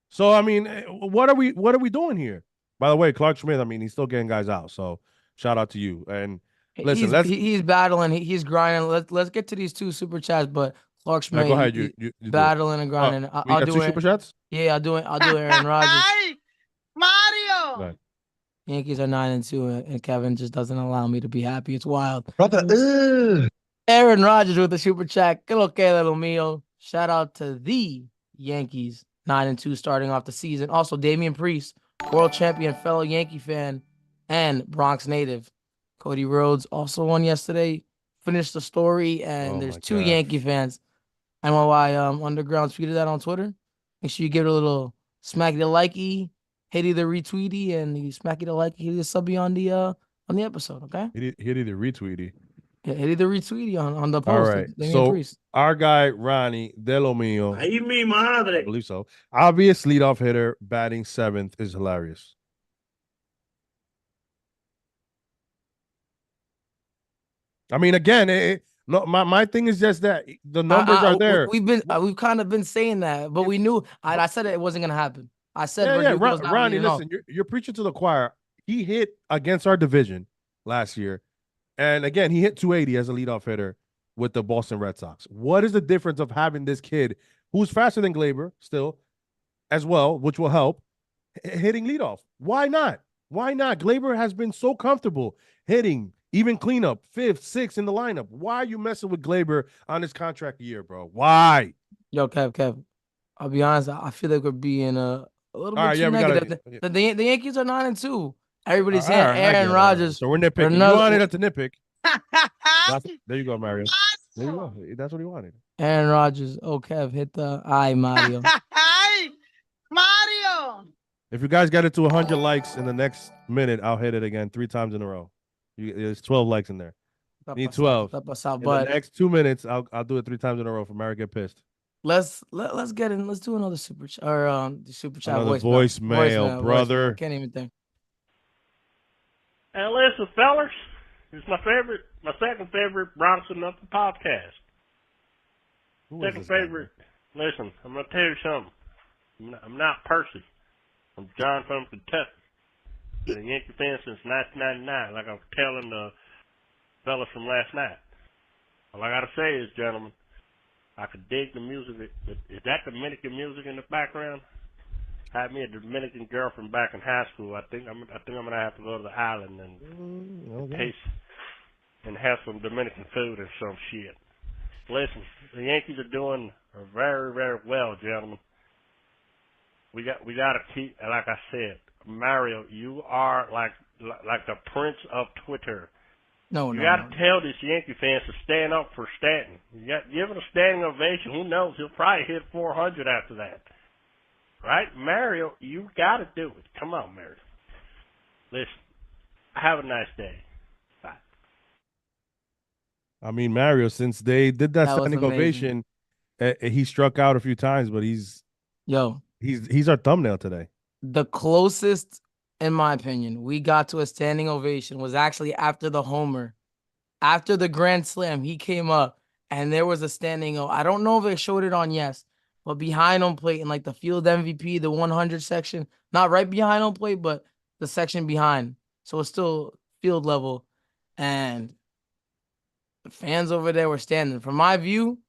So I mean, what are we doing here? By the way, Clark Schmidt, I mean, he's still getting guys out. So shout out to you. And listen, he's battling, he's grinding. Let's get to these 2 super chats, but Clark Schmidt, go ahead. You battling and grinding. I'll do 2 super chats. Yeah, I'll do Aaron Rodgers. Mario. Yankees are 9-2, and Kevin just doesn't allow me to be happy. It's wild. Brother, Aaron Rodgers with the super chat. Que lo que, little mío. Shout out to the Yankees, 9-2, starting off the season. Also, Damian Priest, world champion, fellow Yankee fan, and Bronx native. Cody Rhodes also won yesterday. Finished the story, and there's 2 Yankee fans. I know why Underground tweeted that on Twitter. Make sure you give it a little smacky the likey, hitty the retweety, and you smacky the likey, hitty the subby on the episode. Okay. Hitty the retweety. Yeah, hitty the retweety on the post. All right. So our guy Ronnie De Lo Mio, I believe so. Obvious leadoff hitter, batting 7th is hilarious. I mean, again, no, my thing is just that the numbers are there. We've kind of been saying that, but we knew. I said it wasn't gonna happen. I said, Ronnie, listen, you're preaching to the choir. He hit against our division last year, and again, he hit 280 as a leadoff hitter with the Boston Red Sox. What is the difference of having this kid who's faster than Gleyber still, as well, which will help, hitting leadoff? Why not? Why not? Gleyber has been so comfortable hitting. Even cleanup, 5th, 6th in the lineup. Why are you messing with Gleyber on his contract year, bro? Why? Yo, Kev, I'll be honest. I feel like we're being a little bit too negative. The Yankees are 9-2. Everybody's saying Aaron Rodgers. So we're nitpicking. You wanted it to nitpick. There you go, Mario. There you go. That's what he wanted. Aaron Rodgers. Oh, Kev, hit the eye, Mario. Mario. If you guys get it to 100 likes in the next minute, I'll hit it again 3 times in a row. There's 12 likes in there. Need 12. In the next 2 minutes, I'll do it 3 times in a row for Mario get pissed. Let's get in. Let's do another super chat or the super chat voicemail, brother. I can't even think. And listen, fellas, it's my second favorite Bronx and Nothing podcast. Second favorite. Listen, I'm gonna tell you something. I'm not Percy. I'm John from Kentucky. Been a Yankee fan since 1999, like I was telling the fellas from last night. All I gotta say is, gentlemen, I could dig the music. Is that Dominican music in the background? I had me a Dominican girlfriend back in high school. I think I'm gonna have to go to the island and taste and have some Dominican food or some shit. Listen, the Yankees are doing very, very well, gentlemen. We got to keep, like I said. Mario, you are like the prince of Twitter. You got to tell these Yankee fans to stand up for Stanton. You got give him a standing ovation. Who knows? He'll probably hit 400 after that. Right, Mario? You got to do it. Come on, Mario. Listen, have a nice day. Bye. I mean, Mario, since they did that standing ovation, he struck out a few times, but he's our thumbnail today. The closest, in my opinion, we got to a standing ovation was actually after the homer. After the grand slam, he came up and there was a standing O. I don't know if they showed it on Yes, but behind home plate in like the field MVP, the 100 section, not right behind home plate, but the section behind. So it's still field level. And the fans over there were standing. From my view,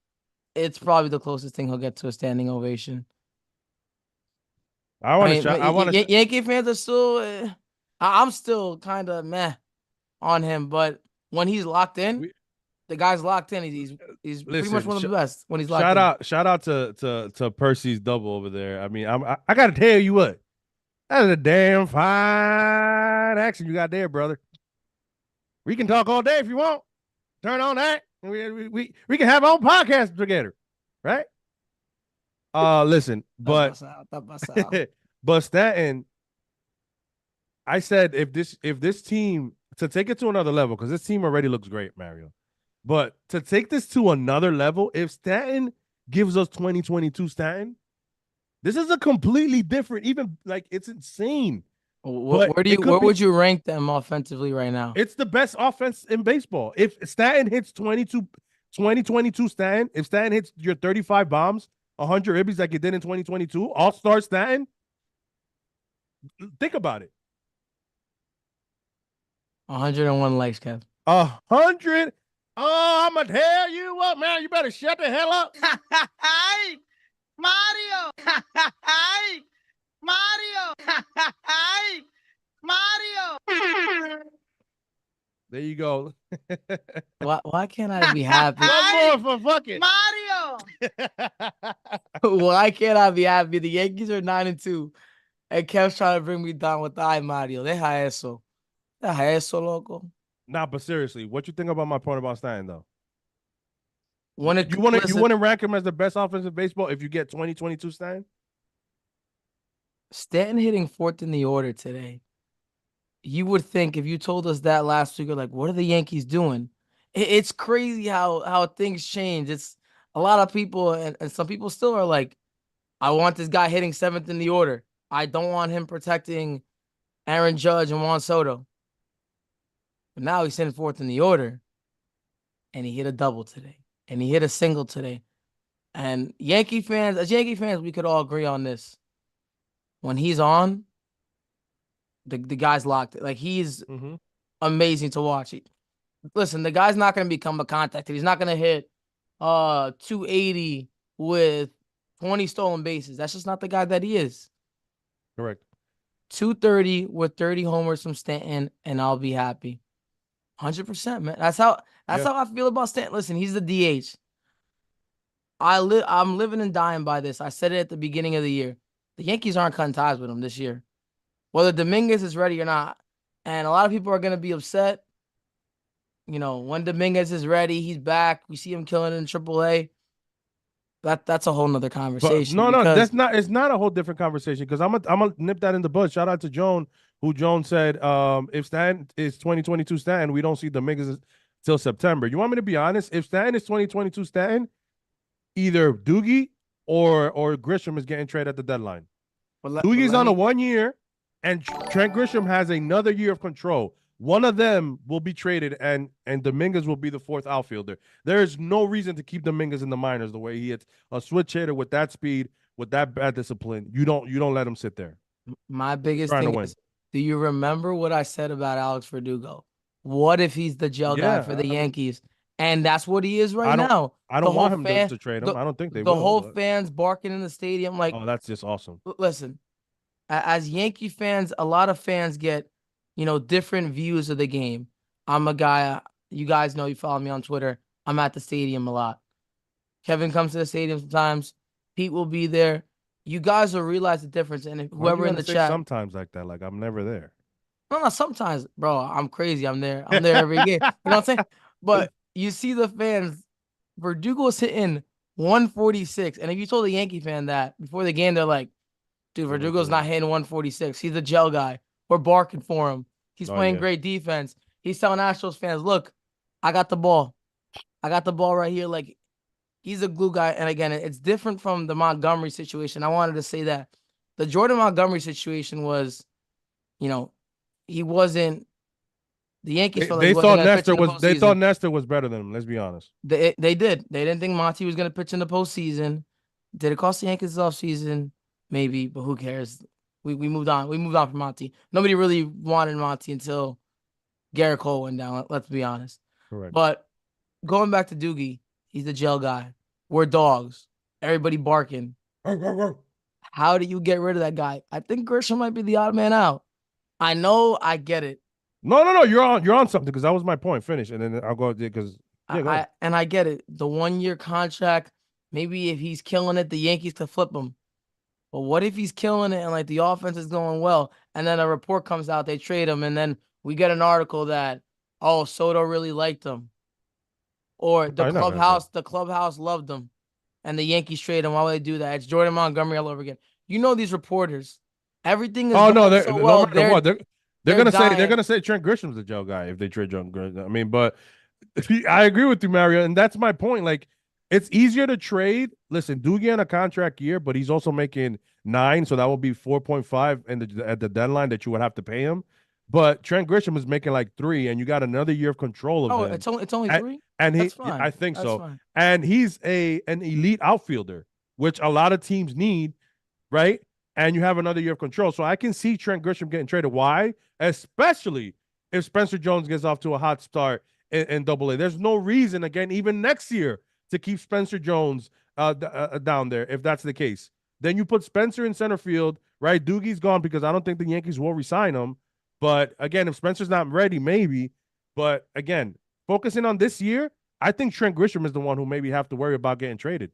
it's probably the closest thing he'll get to a standing ovation. Yankee fans are still. I'm still kind of meh on him, but when he's locked in, the guy's locked in. He's pretty much one of the best when he's locked in. Shout out to Percy's double over there. I mean, I got to tell you what. That is a damn fine action you got there, brother. We can talk all day if you want. Turn on that. We can have our own podcast together, right? Listen, but but Stanton, I said if this team to take it to another level, because this team already looks great, Mario. But to take this to another level, if Stanton gives us 2022 Stanton, this is a completely different, even like it's insane. Where would you rank them offensively right now? It's the best offense in baseball. If Stanton hits 2022 Stanton, if Stanton hits your 35 bombs, 100 ribbies like you did in 2022, all-star Stanton, think about it. 101 likes, Kev. 100. Oh, I'm going to tell you what, man. You better shut the hell up. Hi, Mario. Hi, Mario. Hi, Mario. There you go. Why can't I be happy? One more for fucking Mario. Why can't I be happy? The Yankees are 9-2, and Kev's trying to bring me down with the eye, Mario. Deja eso. Deja eso, loco. Nah, but seriously, what you think about my point about Stanton, though? You want to rank him as the best offensive baseball if you get 2022 Stanton? Stanton hitting fourth in the order today. You would think if you told us that last week, you're like, what are the Yankees doing? It's crazy how things change. It's a lot of people, and some people still are like, I want this guy hitting seventh in the order. I don't want him protecting Aaron Judge and Juan Soto. But now he's hitting fourth in the order, and he hit a double today, and he hit a single today. And as Yankee fans, we could all agree on this. When he's on, the guy's locked. Like, he's amazing to watch. Listen, the guy's not going to become a contact. He's not going to hit 280 with 20 stolen bases. That's just not the guy that he is. Correct. 230 with 30 homers from Stanton, and I'll be happy. 100%, man. That's how I feel about Stanton. Listen, he's the DH. I'm living and dying by this. I said it at the beginning of the year. The Yankees aren't cutting ties with him this year, whether Dominguez is ready or not. And a lot of people are going to be upset. You know, when Dominguez is ready, he's back. We see him killing it in AAA. That's a whole nother conversation. But no, that's not. It's not a whole different conversation because I'm gonna nip that in the bud. Shout out to Joan, who Joan said, if Stanton is 2022 Stanton, we don't see Dominguez till September. You want me to be honest? If Stanton is 2022 Stanton, either Doogie or Grisham is getting traded at the deadline. Doogie's on a 1 year, and Trent Grisham has another year of control. One of them will be traded, and Dominguez will be the fourth outfielder. There is no reason to keep Dominguez in the minors the way he hits. A switch hitter with that speed, with that bad discipline, you don't let him sit there. My biggest thing is, do you remember what I said about Alex Verdugo? What if he's the gel guy for the Yankees? And that's what he is now. I don't want him to trade him. I don't think they will. The whole fans barking in the stadium like, oh, that's just awesome. Listen, as Yankee fans, a lot of fans get, different views of the game. I'm a guy, you guys know, you follow me on Twitter. I'm at the stadium a lot. Kevin comes to the stadium sometimes. Pete will be there. You guys will realize the difference. And whoever in the chat. Sometimes like that, like I'm never there. No, sometimes, bro. I'm crazy. I'm there every game. You know what I'm saying? But you see the fans, Verdugo's hitting 146. And if you told a Yankee fan that before the game, they're like, dude, Verdugo's not hitting 146. He's a gel guy. We're barking for him. He's playing great defense. He's telling Astros fans, look, I got the ball. I got the ball right here. Like, he's a glue guy. And again, it's different from the Montgomery situation. I wanted to say that. The Jordan Montgomery situation was, he wasn't. The Yankees felt like they thought Nestor was better than him. Let's be honest. They did. They didn't think Monty was going to pitch in the postseason. Did it cost the Yankees the offseason? Maybe, but who cares? We moved on. We moved on from Monty. Nobody really wanted Monty until Garrett Cole went down. Let's be honest. Correct. But going back to Doogie, he's the gel guy. We're dogs. Everybody barking. How do you get rid of that guy? I think Grisham might be the odd man out. I know. I get it. No. You're on something because that was my point. Finish, and then I'll go because Yeah, go ahead. I get it. The 1-year contract, maybe if he's killing it, the Yankees could flip him. But what if he's killing it and like the offense is going well, and then a report comes out, they trade him, and then we get an article that, oh, Soto really liked him. Or the clubhouse loved him. And the Yankees trade him. Why would they do that? It's Jordan Montgomery all over again. You know these reporters. Everything is going so well. They're gonna say Trent Grisham's the Joe guy if they trade John Grisham. I mean, but I agree with you, Mario, and that's my point. Like, it's easier to trade. Listen, Doogie on a contract year, but he's also making 9, so that will be 4.5 at the deadline that you would have to pay him. But Trent Grisham is making like 3, and you got another year of control of him. It's only 3. And That's fine. I think That's so. fine. And he's an elite outfielder, which a lot of teams need, right? And you have another year of control. So I can see Trent Grisham getting traded. Why? Especially if Spencer Jones gets off to a hot start in Double-A. There's no reason, again, even next year, to keep Spencer Jones down there if that's the case. Then you put Spencer in center field, right? Doogie's gone because I don't think the Yankees will resign him. But, again, if Spencer's not ready, maybe. But, again, focusing on this year, I think Trent Grisham is the one who maybe have to worry about getting traded.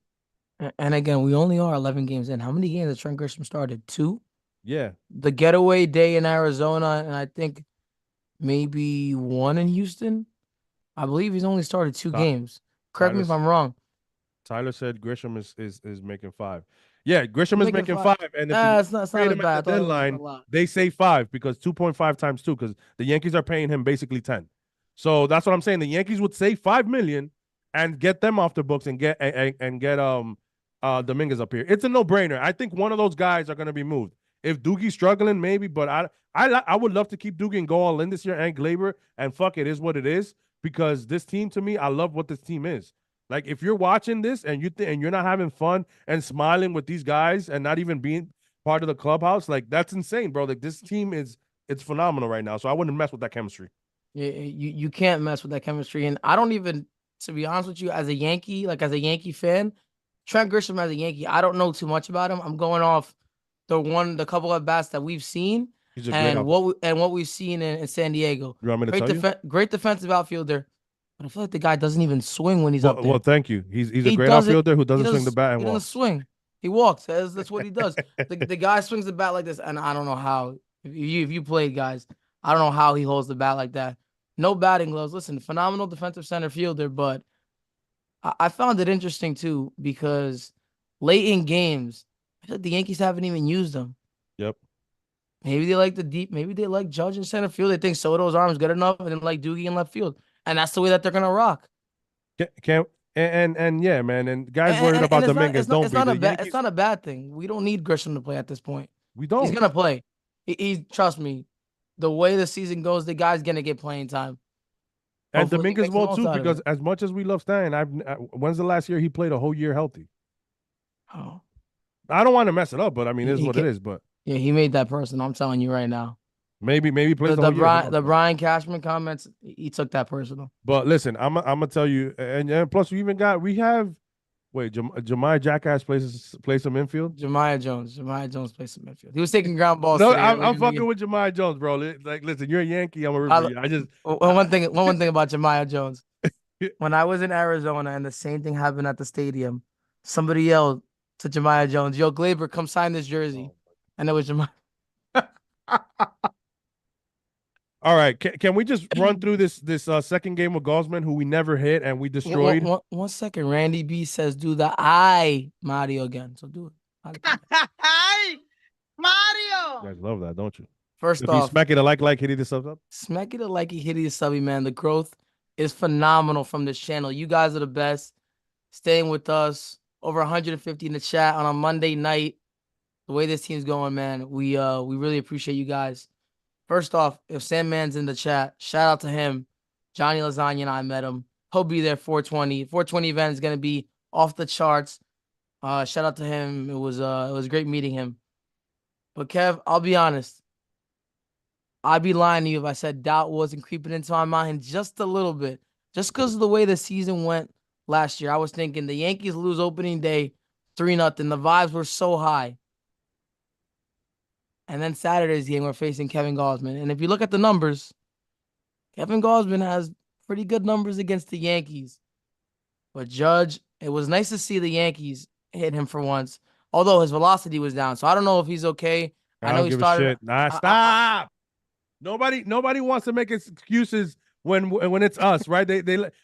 And again, we only are 11 games in. How many games has Trent Grisham started? 2? Yeah. The getaway day in Arizona, and I think maybe 1 in Houston. I believe he's only started 2 games. Correct me if I'm wrong. Tyler said Grisham is making 5. Yeah, Grisham is making 5. And if it's not bad. The deadline, they say 5 because 2.5 times 2 because the Yankees are paying him basically 10. So that's what I'm saying. The Yankees would save $5 million and get them off the books and get Dominguez up here. It's a no-brainer. I think one of those guys are going to be moved. If Doogie's struggling, maybe, but I would love to keep Doogie and go all in this year and Gleyber, and fuck it is what it is, because this team, to me, I love what this team is. Like, if you're watching this and you're not having fun and smiling with these guys and not even being part of the clubhouse, like, that's insane, bro. Like, this team it's phenomenal right now. So I wouldn't mess with that chemistry. Yeah, you can't mess with that chemistry. And I don't even, to be honest with you, as a Yankee fan, Trent Grisham as a Yankee, I don't know too much about him. I'm going off the couple of bats that we've seen and what we've seen in San Diego. You want me to tell you? Great defensive outfielder, but I feel like the guy doesn't even swing when he's up there. Well, thank you. He's a great outfielder who doesn't swing the bat and he walks. Doesn't swing. He walks. That's what he does. the guy swings the bat like this, and I don't know how. If you played, guys, I don't know how he holds the bat like that. No batting gloves. Listen, phenomenal defensive center fielder, but I found it interesting too because late in games, I feel like the Yankees haven't even used them. Yep. Maybe they like the deep. Maybe they like Judge in center field. They think Soto's arm's good enough, and then like Doogie in left field, and that's the way that they're gonna rock. And yeah, man, and guys worried about Dominguez. It's not a bad thing. We don't need Grisham to play at this point. We don't. He's gonna play. He trust me. The way the season goes, the guy's gonna get playing time. And Dominguez will too, because as much as we love Stanton, when's the last year he played a whole year healthy? Oh, I don't want to mess it up, but I mean, it's what it is. But yeah, he made that personal. I'm telling you right now. Maybe plays the whole year. The Brian Cashman comments, he took that personal. But listen, I'm gonna tell you, and plus we have. Wait, Jemiah Jackass plays some infield. Jemiah Jones plays some infield. He was taking ground balls. No, today. I'm fucking with Jemiah Jones, bro. Like, listen, you're a Yankee. I'm a River. I just one thing about Jemiah Jones. When I was in Arizona and the same thing happened at the stadium, somebody yelled to Jemiah Jones, "Yo, Gleyber, come sign this jersey," and it was Jemiah. All right, can we just run through this second game with Gosman, who we never hit and we destroyed? One second. Randy B says, "Do the I Mario again." So do it. Hi, Mario. You guys love that, don't you? First off, smack it like hitting the subs up. Smack it like he hit the subby, man. The growth is phenomenal from this channel. You guys are the best. Staying with us, over 150 in the chat on a Monday night. The way this team's going, man, we really appreciate you guys. First off, if Sandman's in the chat, shout out to him. Johnny Lasagna and I met him. He'll be there 420. 420 event is gonna be off the charts. Shout out to him. It was great meeting him. But Kev, I'll be honest. I'd be lying to you if I said doubt wasn't creeping into my mind just a little bit. Just because of the way the season went last year. I was thinking the Yankees lose opening day 3-0. The vibes were so high. And then Saturday's game, we're facing Kevin Gausman. And if you look at the numbers, Kevin Gausman has pretty good numbers against the Yankees. But Judge, it was nice to see the Yankees hit him for once, although his velocity was down. So I don't know if he's okay. I know don't he give started. a shit. Nah, stop. Nobody wants to make excuses when it's us, right? They like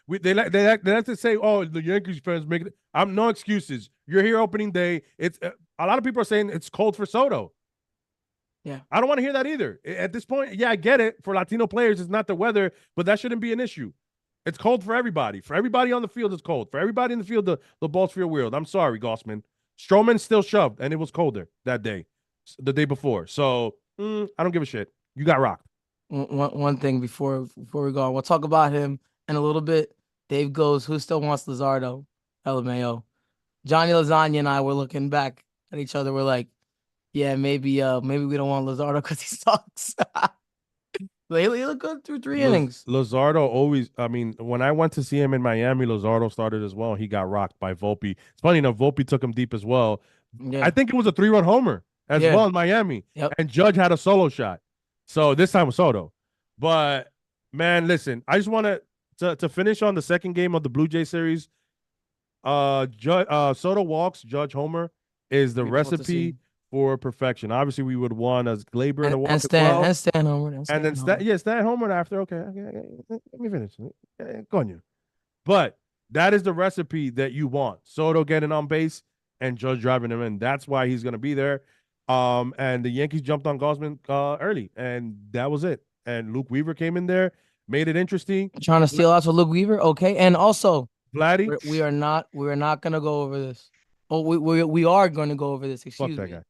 to say, oh, the Yankees fans make it. I'm no excuses. You're here opening day. It's a lot of people are saying it's cold for Soto. Yeah, I don't want to hear that either. At this point, yeah, I get it. For Latino players, it's not the weather, but that shouldn't be an issue. It's cold for everybody. For everybody on the field, it's cold. For everybody in the field, the ball's feel weird. I'm sorry, Gossman. Stroman still shoved, and it was colder that day, the day before. So I don't give a shit. You got rocked. One thing before we go on, we'll talk about him in a little bit. Dave goes, who still wants Luzardo? LMAO. Johnny Lasagna and I were looking back at each other. We're like, yeah, maybe we don't want Luzardo because he sucks. But he looked good through 3 innings. Luzardo always, I mean, when I went to see him in Miami, Luzardo started as well. He got rocked by Volpe. It's funny enough, Volpe took him deep as well. Yeah. I think it was a 3-run homer as well in Miami. Yep. And Judge had a solo shot. So this time was Soto. But, man, listen, I just want to finish on the second game of the Blue Jay series. Soto walks, Judge homer is the recipe for perfection. Obviously, we would want as Gleyber to walk and Stan, as well. and Stan homer. And then Stan homer after. Okay, let me finish. Go on you. But that is the recipe that you want. Soto getting on base and Judge driving him in. That's why he's going to be there. And the Yankees jumped on Gausman early, and that was it. And Luke Weaver came in there, made it interesting. Trying to steal outs with Luke Weaver, okay. And also, Vladdy, we are not going to go over this. Oh, we are going to go over this. Excuse fuck me. that guy.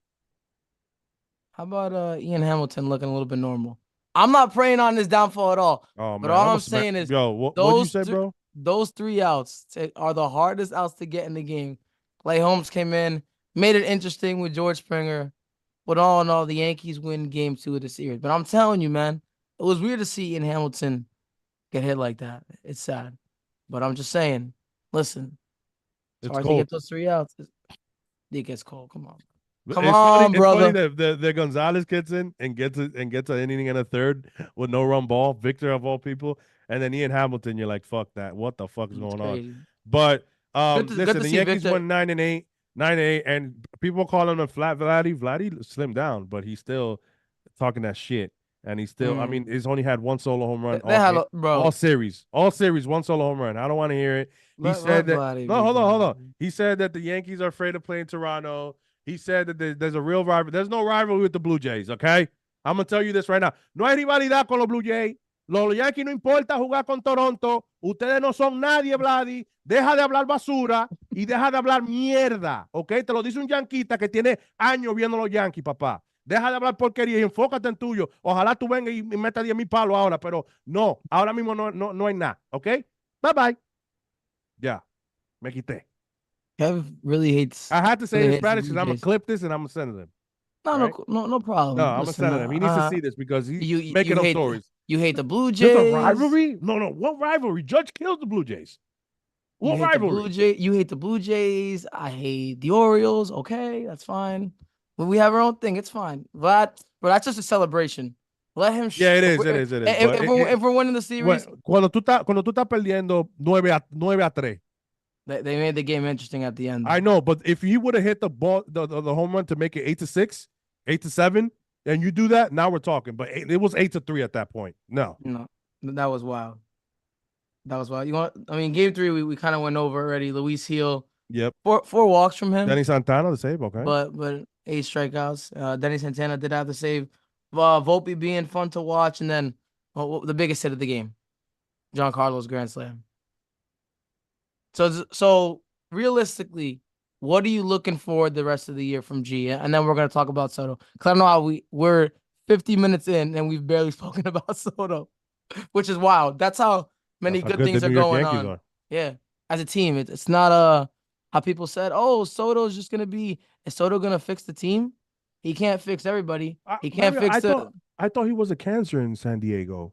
How about Ian Hamilton looking a little bit normal? I'm not praying on his downfall at all. Oh, but man, all I'm saying is, what did you say, bro? Those 3 outs are the hardest outs to get in the game. Clay Holmes came in, made it interesting with George Springer. But all in all, the Yankees win game 2 of the series. But I'm telling you, man, it was weird to see Ian Hamilton get hit like that. It's sad. But I'm just saying, listen, it's hard cold. to get those 3 outs. It gets cold. Come on. It's funny that the Gonzalez gets in and gets an inning and a third with no run ball. Victor of all people. And then Ian Hamilton, you're like, fuck that. What the fuck is going on? But listen, the Yankees won 9-8. 9-8, and people call him a flat Vladdy. Vladdy slimmed down, but he's still talking that shit. And he's still, I mean, he's only had 1 solo home run all series. All series, 1 solo home run. I don't want to hear it. He said that. Hold on. He said that the Yankees are afraid of playing Toronto. He said that there's a real rivalry. There's no rivalry with the Blue Jays, okay? I'm going to tell you this right now. No hay rivalidad con los Blue Jays. Los Yankees no importa jugar con Toronto. Ustedes no son nadie, Vladdy. Deja de hablar basura y deja de hablar mierda, ¿ok? Te lo dice un yanquita que tiene años viendo los Yankees, papá. Deja de hablar porquería y enfócate en tuyo. Ojalá tú vengas y metas 10,000 palos ahora, pero no, ahora mismo no hay nada, ¿ok? Bye-bye. Ya, me quité. Kev really hates. I had to say it in Spanish because I'm going to clip this and I'm going to send it to him. No problem. No, I'm going to send it to him. He needs to see this because he's making up stories. You hate the Blue Jays. There's a rivalry? No. What rivalry? Judge kills the Blue Jays. What rivalry? You hate the Blue Jays. I hate the Orioles. Okay, that's fine. When we have our own thing, it's fine. But that's just a celebration. Let him. Yeah, it is. If we're winning the series, cuando tú estás perdiendo 9-3. They made the game interesting at the end. I know, but if he would have hit the ball, the home run to make it 8-6, 8-7, and you do that, now we're talking. But it was 8-3 at that point. No, that was wild. Game 3 we kind of went over already. Luis Gil. Yep. 4 walks from him. Denny Santana the save. Okay. But 8 strikeouts. Denny Santana did have the save. Volpe being fun to watch, and then the biggest hit of the game, Giancarlo's grand slam. So realistically, what are you looking for the rest of the year from G? And then we're gonna talk about Soto. Because I don't know how we're 50 minutes in and we've barely spoken about Soto, which is wild. That's how many good things are going on. Yeah, as a team, it's not how people said. Oh, Soto's just gonna be. Is Soto gonna fix the team? He can't fix everybody. He can't fix it. I thought he was a cancer in San Diego.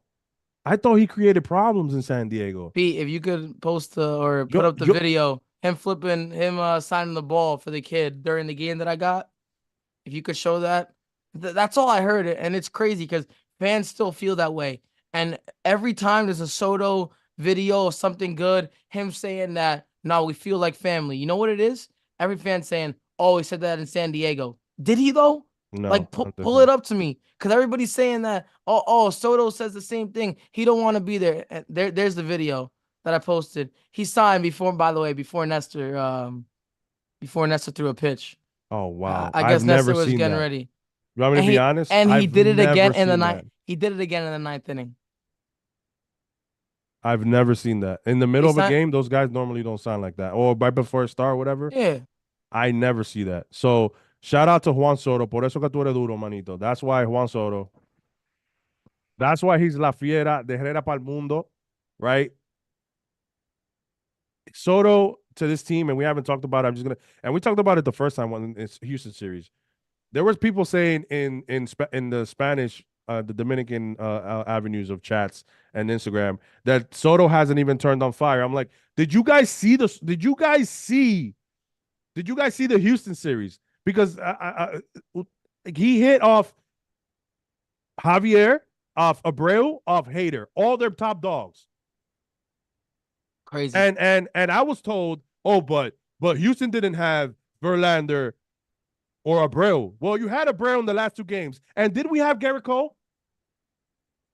I thought he created problems in San Diego. Pete, if you could post or put up the video, him signing the ball for the kid during the game that I got. If you could show that, that's all I heard. And it's crazy because fans still feel that way. And every time there's a Soto video of something good, him saying that No, we feel like family. You know what it is? Every fan saying, "Oh, he said that in San Diego." Did he though? No, Like pull it up to me, because everybody's saying that. Oh, Soto says the same thing. He don't want to be there. And there's the video that I posted. He signed before, by the way, before Nestor threw a pitch. Oh wow, I guess I've never Nestor was seen getting that. ready. You want me to be honest? And he I've did it again never in the seen ninth. that. He did it again in the ninth inning. I've never seen that. In the middle of a signed- game, those guys normally don't sound like that. Or right before a start, whatever. Yeah. I never see that. So shout out to Juan Soto. Por eso que tú eres duro, manito. That's why Juan Soto. That's why he's la fiera de Herrera para el mundo, right? Soto to this team, and we haven't talked about it. And we talked about it the first time when it's Houston series. There was people saying in the Spanish, the Dominican avenues of chats and Instagram that Soto hasn't even turned on fire. I'm like, did you guys see the Houston series? Because he hit off Javier, off Abreu, off Hader, all their top dogs. Crazy. And I was told, oh, but Houston didn't have Verlander or Abreu. Well, you had Abreu in the last two games. And did we have Garrett Cole?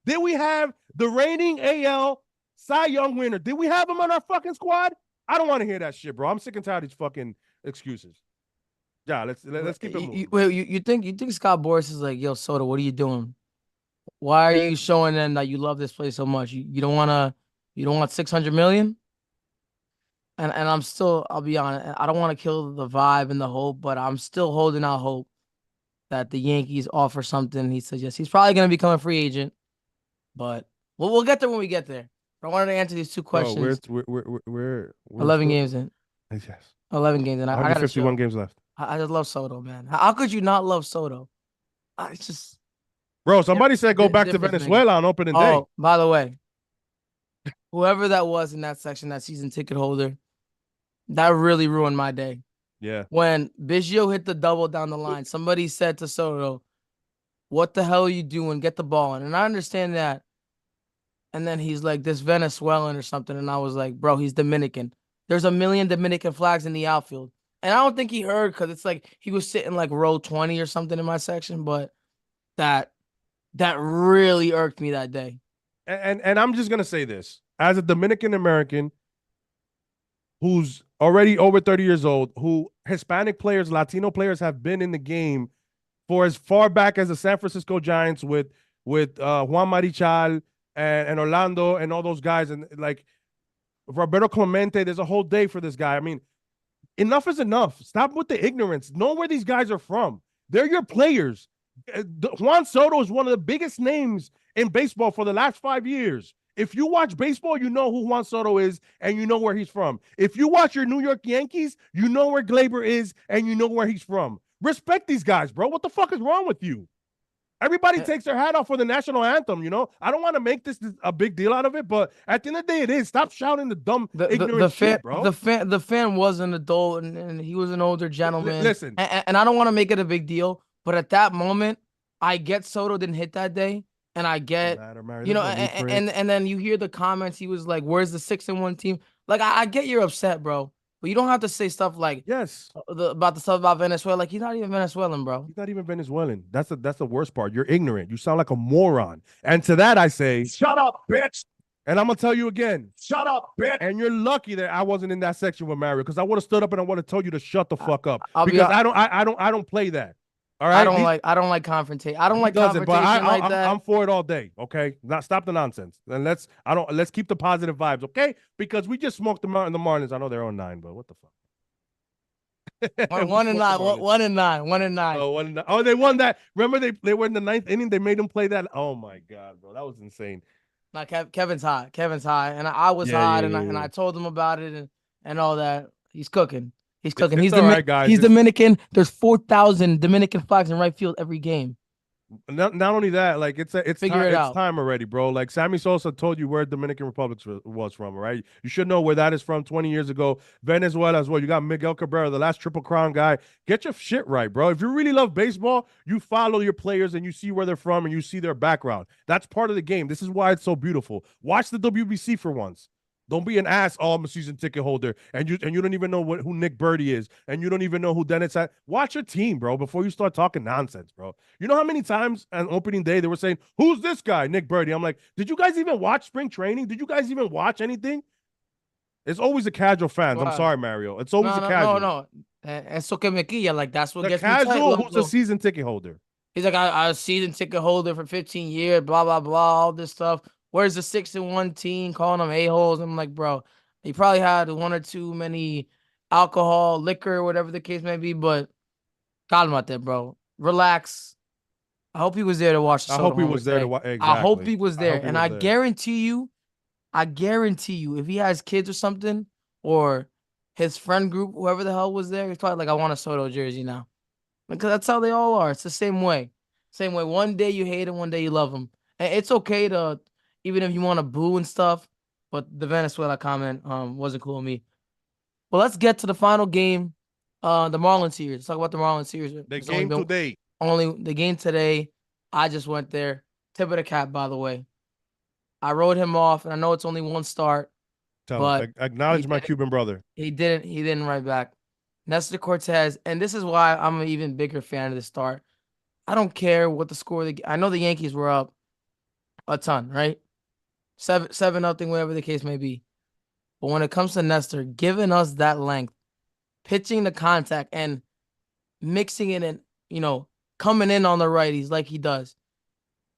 Did we have the reigning AL Cy Young winner? Did we have him on our fucking squad? I don't want to hear that shit, bro. I'm sick and tired of these fucking excuses. Yeah, let's keep it moving. You think Scott Boras is like, yo, Soto, what are you doing? Why are you showing them that you love this place so much? You don't want $600 million? And I'll be honest, I don't want to kill the vibe and the hope, but I'm still holding out hope that the Yankees offer something. He says yes. He's probably going to become a free agent, but we'll get there when we get there. But I wanted to answer these two questions. We're 11 games in. Yes. 11 games in. I got 151 games left. I just love Soto, man. How could you not love Soto? It's just, bro. Somebody said go back to Venezuela on opening day. Oh, by the way, whoever that was in that section, that season ticket holder, that really ruined my day. Yeah. When Biggio hit the double down the line, somebody said to Soto, "What the hell are you doing? Get the ball in." And I understand that. And then he's like, this Venezuelan or something. And I was like, bro, he's Dominican. There's 1 million Dominican flags in the outfield. And I don't think he heard, because it's like he was sitting like row 20 or something in my section. But that really irked me that day. And I'm just going to say this. As a Dominican American who's already over 30 years old, who Hispanic players, Latino players have been in the game for as far back as the San Francisco Giants with Juan Marichal and Orlando and all those guys, and like Roberto Clemente, there's a whole day for this guy. I mean, enough is enough. Stop with the ignorance. Know where these guys are from. They're your players. Juan Soto is one of the biggest names in baseball for the last 5 years. If you watch baseball, you know who Juan Soto is, and you know where he's from. If you watch your New York Yankees, you know where Gleyber is, and you know where he's from. Respect these guys, bro. What the fuck is wrong with you? Everybody takes their hat off for the national anthem, you know? I don't want to make this a big deal out of it, but at the end of the day, it is. Stop shouting the dumb, ignorant shit, bro. The fan was an adult, and he was an older gentleman. Listen. And I don't want to make it a big deal, but at that moment, I get Soto didn't hit that day, and I get, you know, and then you hear the comments. He was like, where's the 6-1 team? Like, I get you're upset, bro. But you don't have to say stuff like about the stuff about Venezuela. Like, he's not even Venezuelan, bro. He's not even Venezuelan. That's the worst part. You're ignorant. You sound like a moron. And to that I say, shut up, bitch. And I'm gonna tell you again, shut up, bitch. And you're lucky that I wasn't in that section with Mario, because I would have stood up and I would have told you to shut the fuck up. Because I don't play that. All right. I don't like confrontation. I don't like confrontation like that. I'm for it all day. Okay, stop the nonsense. And let's keep the positive vibes. Okay, because we just smoked them out in the Marlins. I know they're on 9, but what the fuck? 1-9. Oh, they won that. Remember they were in the 9th inning. They made them play that. Oh my god, bro, that was insane. Now Kevin's high. And I was high, and I told him about it and all that. He's cooking. He's cooking. He's Dominican. There's 4,000 Dominican flags in right field every game. Not only that, like it's time already, bro. Like Sammy Sosa told you where Dominican Republic was from, right? You should know where that is from 20 years ago. Venezuela as well. You got Miguel Cabrera, the last Triple Crown guy. Get your shit right, bro. If you really love baseball, you follow your players and you see where they're from and you see their background. That's part of the game. This is why it's so beautiful. Watch the WBC for once. Don't be an ass. Oh, I'm a season ticket holder, and you don't even know who Nick Birdie is, and you don't even know who Dennis. Watch your team, bro, before you start talking nonsense, bro. You know how many times on opening day they were saying, "Who's this guy, Nick Birdie?" I'm like, did you guys even watch spring training? Did you guys even watch anything? It's always the casual fans. Wow. I'm sorry, Mario. It's always the casual. No. Eso que me quilla. Like, that's what The gets me tight. casual who's a season ticket holder. He's like, I was a season ticket holder for 15 years, blah, blah, blah, all this stuff. Where's the 6-1 team calling them a-holes? I'm like, bro, he probably had one or too many alcohol, liquor, whatever the case may be, but cálmate, bro. Relax. I hope he was there to watch the Soto I hope he was there to watch. Exactly. I hope he was there. And I guarantee you, if he has kids or something, or his friend group, whoever the hell was there, he's probably like, I want a Soto jersey now. Because that's how they all are. It's the same way. Same way. One day you hate him, one day you love him. And it's okay to, even if you want to boo and stuff, but the Venezuela comment wasn't cool with me. Well, let's get to the final game, the Marlins series. Let's talk about the Marlins series. The game today. Only the game today. I just went there. Tip of the cap, by the way. I wrote him off, and I know it's only one start. But acknowledge my Cuban brother. He didn't write back. Nestor Cortes, and this is why I'm an even bigger fan of the start. I don't care what the score. I know the Yankees were up a ton, right? 7-0, whatever the case may be. But when it comes to Nestor, giving us that length, pitching the contact, and mixing it in, coming in on the righties like he does,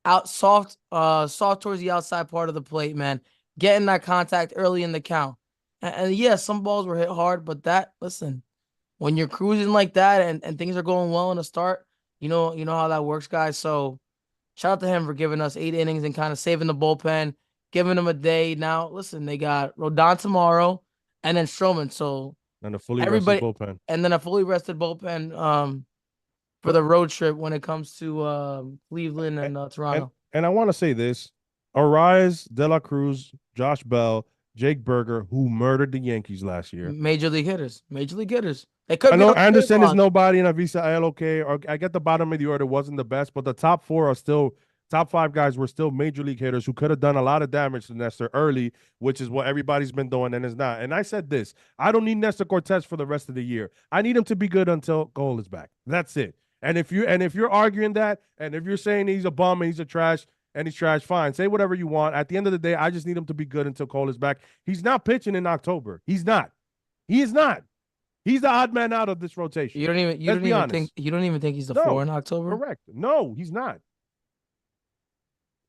out soft towards the outside part of the plate, man, getting that contact early in the count. And yeah, some balls were hit hard, but listen. When you're cruising like that and things are going well in the start, you know how that works, guys. So shout out to him for giving us 8 innings and kind of saving the bullpen, giving them a day. Now, listen, they got Rodon tomorrow and then Stroman. So and a fully rested bullpen. And then a fully rested bullpen for the road trip when it comes to Cleveland and Toronto. And I want to say this. Arias, De La Cruz, Josh Bell, Jake Berger, who murdered the Yankees last year. Major league hitters. I know Anderson is nobody and Avisa okay. Or I get the bottom of the order wasn't the best, but the top 5 guys were still major league hitters who could have done a lot of damage to Nestor early, which is what everybody's been doing and is not. And I said this, I don't need Nestor Cortes for the rest of the year. I need him to be good until Cole is back. That's it. And if you're arguing that, and if you're saying he's a bum and he's a trash and he's trash, fine. Say whatever you want. At the end of the day, I just need him to be good until Cole is back. He's not pitching in October. He's not. He is not. He's the odd man out of this rotation. You don't even think he's the 4 in October? Correct. No, he's not.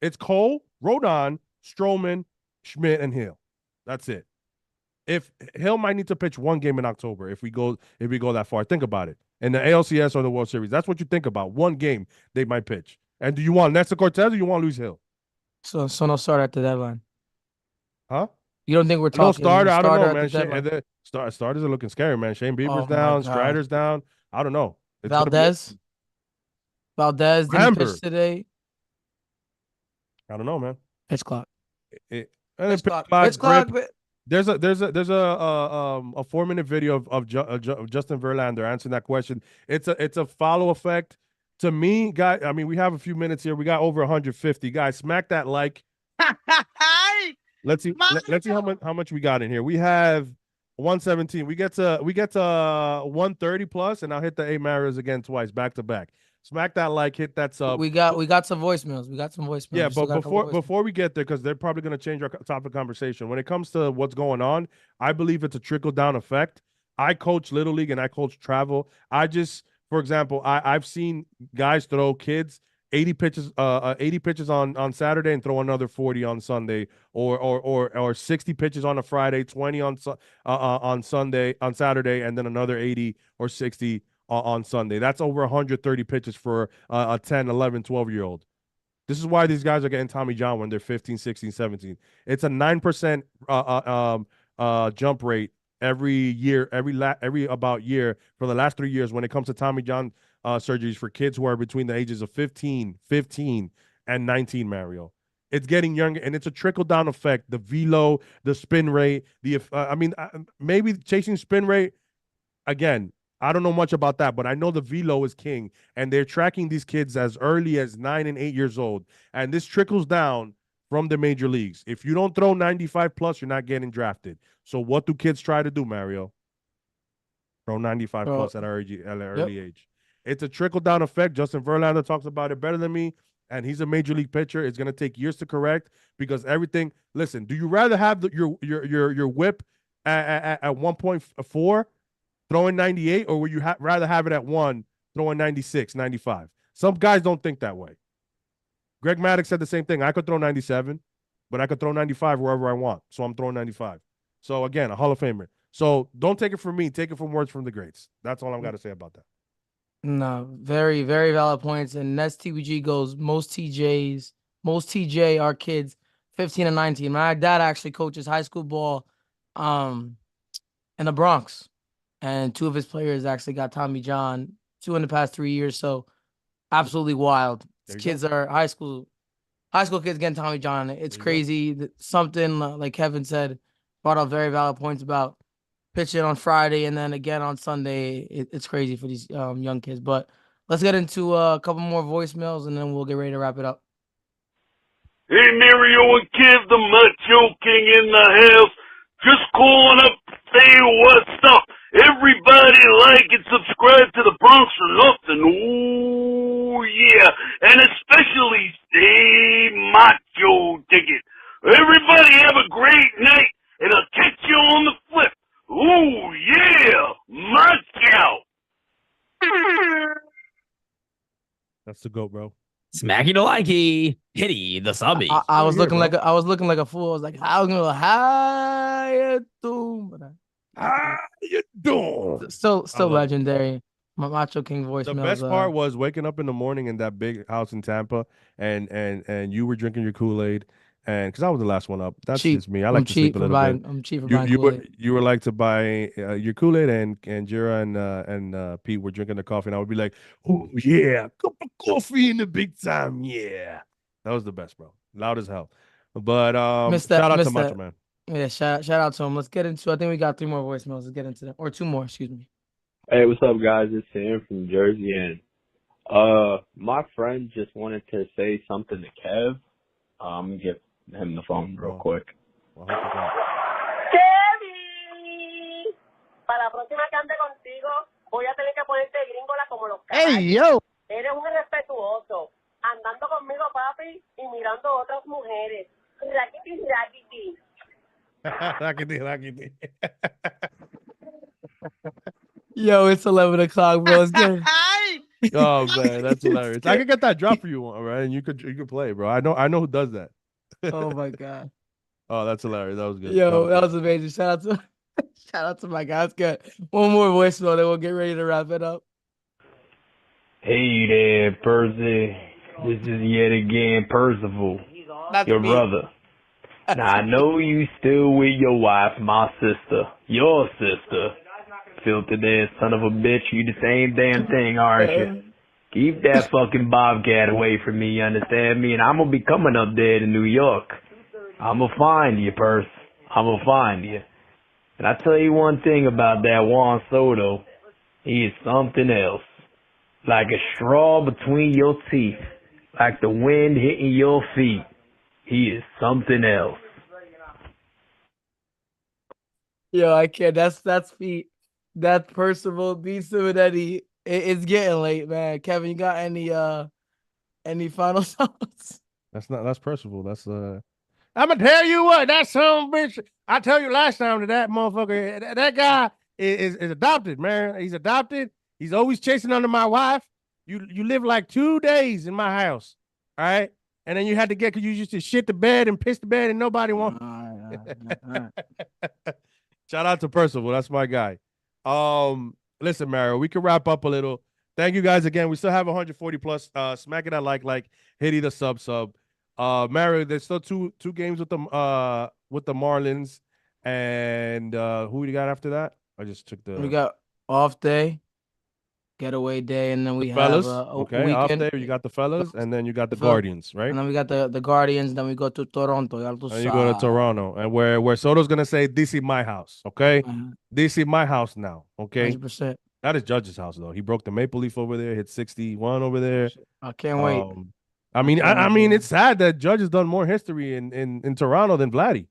It's Cole, Rodon, Stroman, Schmidt, and Hill. That's it. If Hill might need to pitch one game in October if we go that far. Think about it. In the ALCS or the World Series, that's what you think about. One game they might pitch. And do you want Nestor Cortes or you want Luis Hill? So no start at the deadline. Huh? You don't think we're talking? No starter. I don't know, man. Starters are looking scary, man. Shane Bieber's down. Strider's down. I don't know. Valdez didn't pitch today. I don't know, man. Pitch clock. Pitch clock. There's a 4-minute video of Justin Verlander answering that question. It's a follow effect. To me, guys, I mean, we have a few minutes here. We got over 150. Guys, smack that like. Let's see how much we got in here. We have 117. We get to 130 plus, and I'll hit the A Marios again twice, back to back. Smack that like, hit that sub. We got some voicemails. Yeah, but before we get there, because they're probably going to change our topic of conversation. When it comes to what's going on, I believe it's a trickle down effect. I coach Little League and I coach travel. For example, I've seen guys throw kids 80 pitches on Saturday and throw another 40 on Sunday, or 60 pitches on a Friday, 20 on Saturday, and then another 80 or 60 on Sunday. That's over 130 pitches for a 10, 11, 12-year-old. This is why these guys are getting Tommy John when they're 15, 16, 17. It's a 9% jump rate every year, every about year for the last 3 years when it comes to Tommy John surgeries for kids who are between the ages of 15 and 19, Mario. It's getting younger, and it's a trickle-down effect. The velo, the spin rate, maybe chasing spin rate, again, I don't know much about that, but I know the velo is king, and they're tracking these kids as early as 9 and 8 years old, and this trickles down from the major leagues. If you don't throw 95 plus, you're not getting drafted. So what do kids try to do, Mario? Throw 95 plus at an early age. It's a trickle-down effect. Justin Verlander talks about it better than me, and he's a major league pitcher. It's going to take years to correct because everything – listen, do you rather have your whip at 1.4 throwing 98, or would you rather have it at 1 throwing 96, 95? Some guys don't think that way. Greg Maddux said the same thing. I could throw 97, but I could throw 95 wherever I want. So I'm throwing 95. So, again, a Hall of Famer. So don't take it from me. Take it from words from the greats. That's all I've got to say about that. No, very, very valid points. And Nest TBG goes, most TJ are kids 15 and 19. My dad actually coaches high school ball in the Bronx. And 2 of his players actually got Tommy John, 2 in the past 3 years. So absolutely wild. Kids are high school kids getting Tommy John. It's crazy. Something like Kevin said, brought up very valid points about pitching on Friday and then again on Sunday. It's crazy for these young kids. But let's get into a couple more voicemails and then we'll get ready to wrap it up. Hey, Mario and Kev, the Macho King in the house. Just calling up to say what's up. Everybody like and subscribe to the Bronx for nothing. Ooh, yeah. And especially stay macho ticket. Everybody have a great night, and I'll catch you on the flip. Ooh, yeah. Macho. That's the GOAT, bro. Smacky the likey, hitty the subby. I was looking like a fool. I was like, how you doing? How you doing? Still legendary. My Macho King voice. The best part was waking up in the morning in that big house in Tampa, and you were drinking your Kool-Aid, and because I was the last one up. That's just me. I like to sleep a little bit. I'm cheap for buying Kool-Aid. You were like to buy your Kool-Aid, and Jira and Pete were drinking the coffee, and I would be like, oh yeah, cup of coffee in the big time, yeah. That was the best, bro. Loud as hell. But shout out to Macho Man. Yeah, shout out to him. Let's get into. I think we got 3 more voicemails. Let's get into them, or 2 more. Excuse me. Hey, what's up, guys? It's Sam from Jersey, and my friend just wanted to say something to Kev. I'm gonna give him the phone real quick. Kevin, para la próxima que ande contigo, voy a tener que ponerte gringola como los caballos. Hey, yo. Eres un irrespetuoso, andando conmigo, papi, y mirando otras mujeres. Raquiti, raquiti. Rackety. Yo, it's 11 o'clock, bro. It's good. Oh man, that's hilarious. I could get that drop for you, all right? And you could play, bro. I know who does that. Oh my god. Oh, that's hilarious. That was good. Yo, that was amazing. Shout out to my guy. That's good. One more voicemail, then we'll get ready to wrap it up. Hey there, Percy. This is yet again Percival, your brother. Now, I know you still with your wife, my sister, your sister. Filthy ass son of a bitch, you the same damn thing, aren't you? Keep that fucking bobcat away from me, you understand me? And I'm gonna be coming up there to New York. I'm gonna find you, Percy. I'm gonna find you. And I tell you one thing about that Juan Soto. He is something else. Like a straw between your teeth. Like the wind hitting your feet. He is something else. Yo, I can't. That's feet. That's Percival decent Eddie. It's getting late, man. Kevin, you got any final thoughts? That's Percival. That's I'm gonna tell you what, that son of a bitch. I tell you last time that motherfucker, that guy is adopted, man. He's adopted. He's always chasing under my wife. You live like 2 days in my house, all right? And then you had to get, because you used to shit the bed and piss the bed and nobody wants. Shout out to Percival. That's my guy. Listen, Mario, we can wrap up a little. Thank you guys again. We still have 140 plus. Smack it at like, hitty the sub. Mario, there's still two games with the Marlins. And who we got after that? I just took the. We got off day, getaway day, and then we fellas. have okay, weekend. off day. You got the fellas, and then you got the Guardians, right? And then we got the Guardians. Then we go to Toronto. And you go to Toronto, and where Soto's gonna say, "This is my house." Okay, this is my house now. Okay, 100%. That is Judge's house though. He broke the maple leaf over there, hit 61 over there. I can't wait. I mean, it's sad that Judge has done more history in Toronto than Vladdy.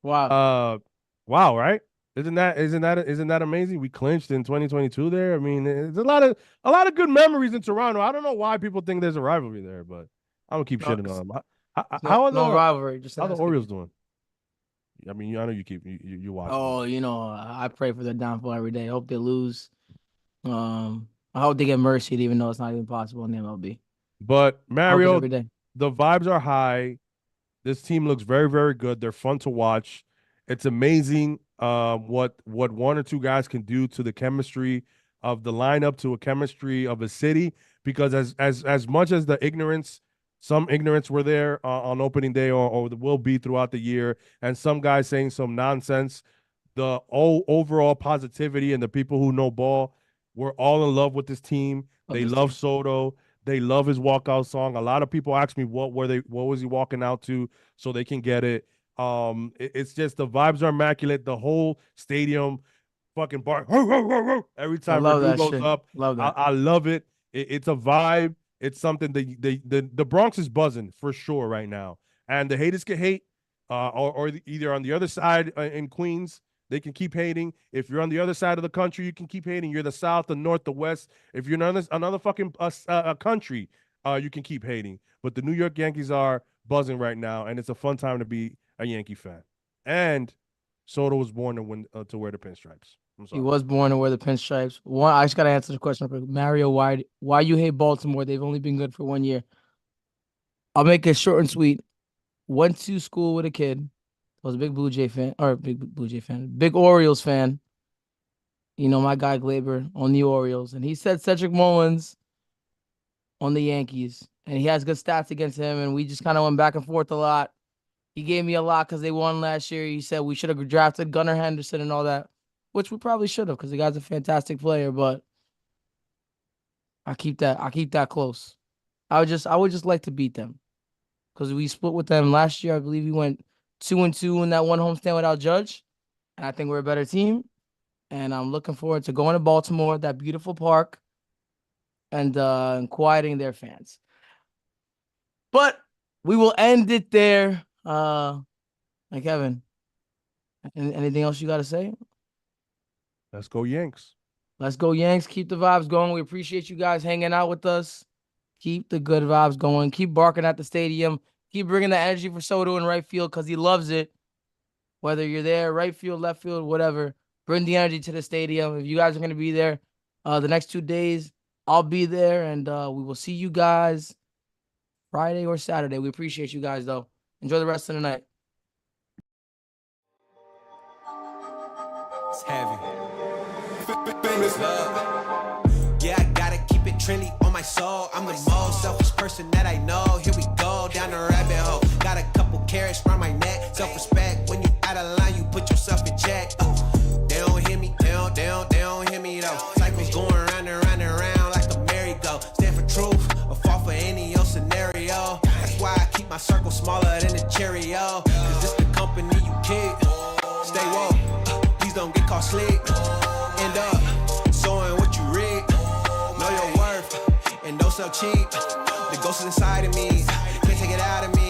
Wow. Wow, right? Isn't that amazing? We clinched in 2022 there. I mean, there's a lot of good memories in Toronto. I don't know why people think there's a rivalry there, but I'm gonna keep shitting on them. How are no rivalry? Just how the Orioles doing? I mean, I know you watch. Oh, I pray for their downfall every day. I hope they lose. I hope they get mercy, even though it's not even possible in the MLB. But Mario, every day. The vibes are high. This team looks very, very good. They're fun to watch. It's amazing what one or two guys can do to the chemistry of the lineup, to a chemistry of a city. Because as much as some ignorance were there on opening day or will be throughout the year, and some guys saying some nonsense, the overall positivity and the people who know ball, we're all in love with this team. They love Soto. They love his walkout song. A lot of people ask me what was he walking out to so they can get it. It's just the vibes are immaculate. The whole stadium fucking bark every time Radu goes up. Love that. I love it. It's a vibe. It's something the Bronx is buzzing for sure right now. And the haters can hate, or either on the other side in Queens, they can keep hating. If you're on the other side of the country, you can keep hating. You're the South, the North, the West. If you're in another fucking country, you can keep hating. But the New York Yankees are buzzing right now, and it's a fun time to be a Yankee fan. And Soto was born to wear the pinstripes. He was born to wear the pinstripes. I just gotta answer the question. Mario, why you hate Baltimore? They've only been good for 1 year. I'll make it short and sweet. Went to school with a kid. I was a big big Orioles fan. My guy Gleyber on the Orioles. And he said Cedric Mullins on the Yankees. And he has good stats against him. And we just kind of went back and forth a lot. He gave me a lot because they won last year. He said we should have drafted Gunnar Henderson and all that, which we probably should have because the guy's a fantastic player. But I keep that close. I would just like to beat them because we split with them last year. I believe we went 2-2 in that one homestand without Judge. And I think we're a better team. And I'm looking forward to going to Baltimore, that beautiful park, and quieting their fans. But we will end it there. Kevin, anything else you got to say? Let's go Yanks. Let's go Yanks. Keep the vibes going. We appreciate you guys hanging out with us. Keep the good vibes going. Keep barking at the stadium. Keep bringing the energy for Soto in right field because he loves it. Whether you're there, right field, left field, whatever, bring the energy to the stadium. If you guys are going to be there the next 2 days, I'll be there, and we will see you guys Friday or Saturday. We appreciate you guys, though. Enjoy the rest of the night. It's heavy. Famous love. Yeah, I gotta keep it trendy on my soul. I'm the most selfish person that I know. Here we go, down the rabbit hole. Got a couple carrots around my neck. Self-respect, when you out of line, you put yourself in check. They don't hear me, they don't hear me though. Cycles going round and round and round like a merry-go. Stand for truth, or fall for any old scenario. That's why I keep my circle smaller than a Cheerio. Cause this the company you keep. Stay woke, please don't get caught sleep. End up sowing what you reap. Know your worth and don't sell cheap. The ghost is inside of me, can't take it out of me.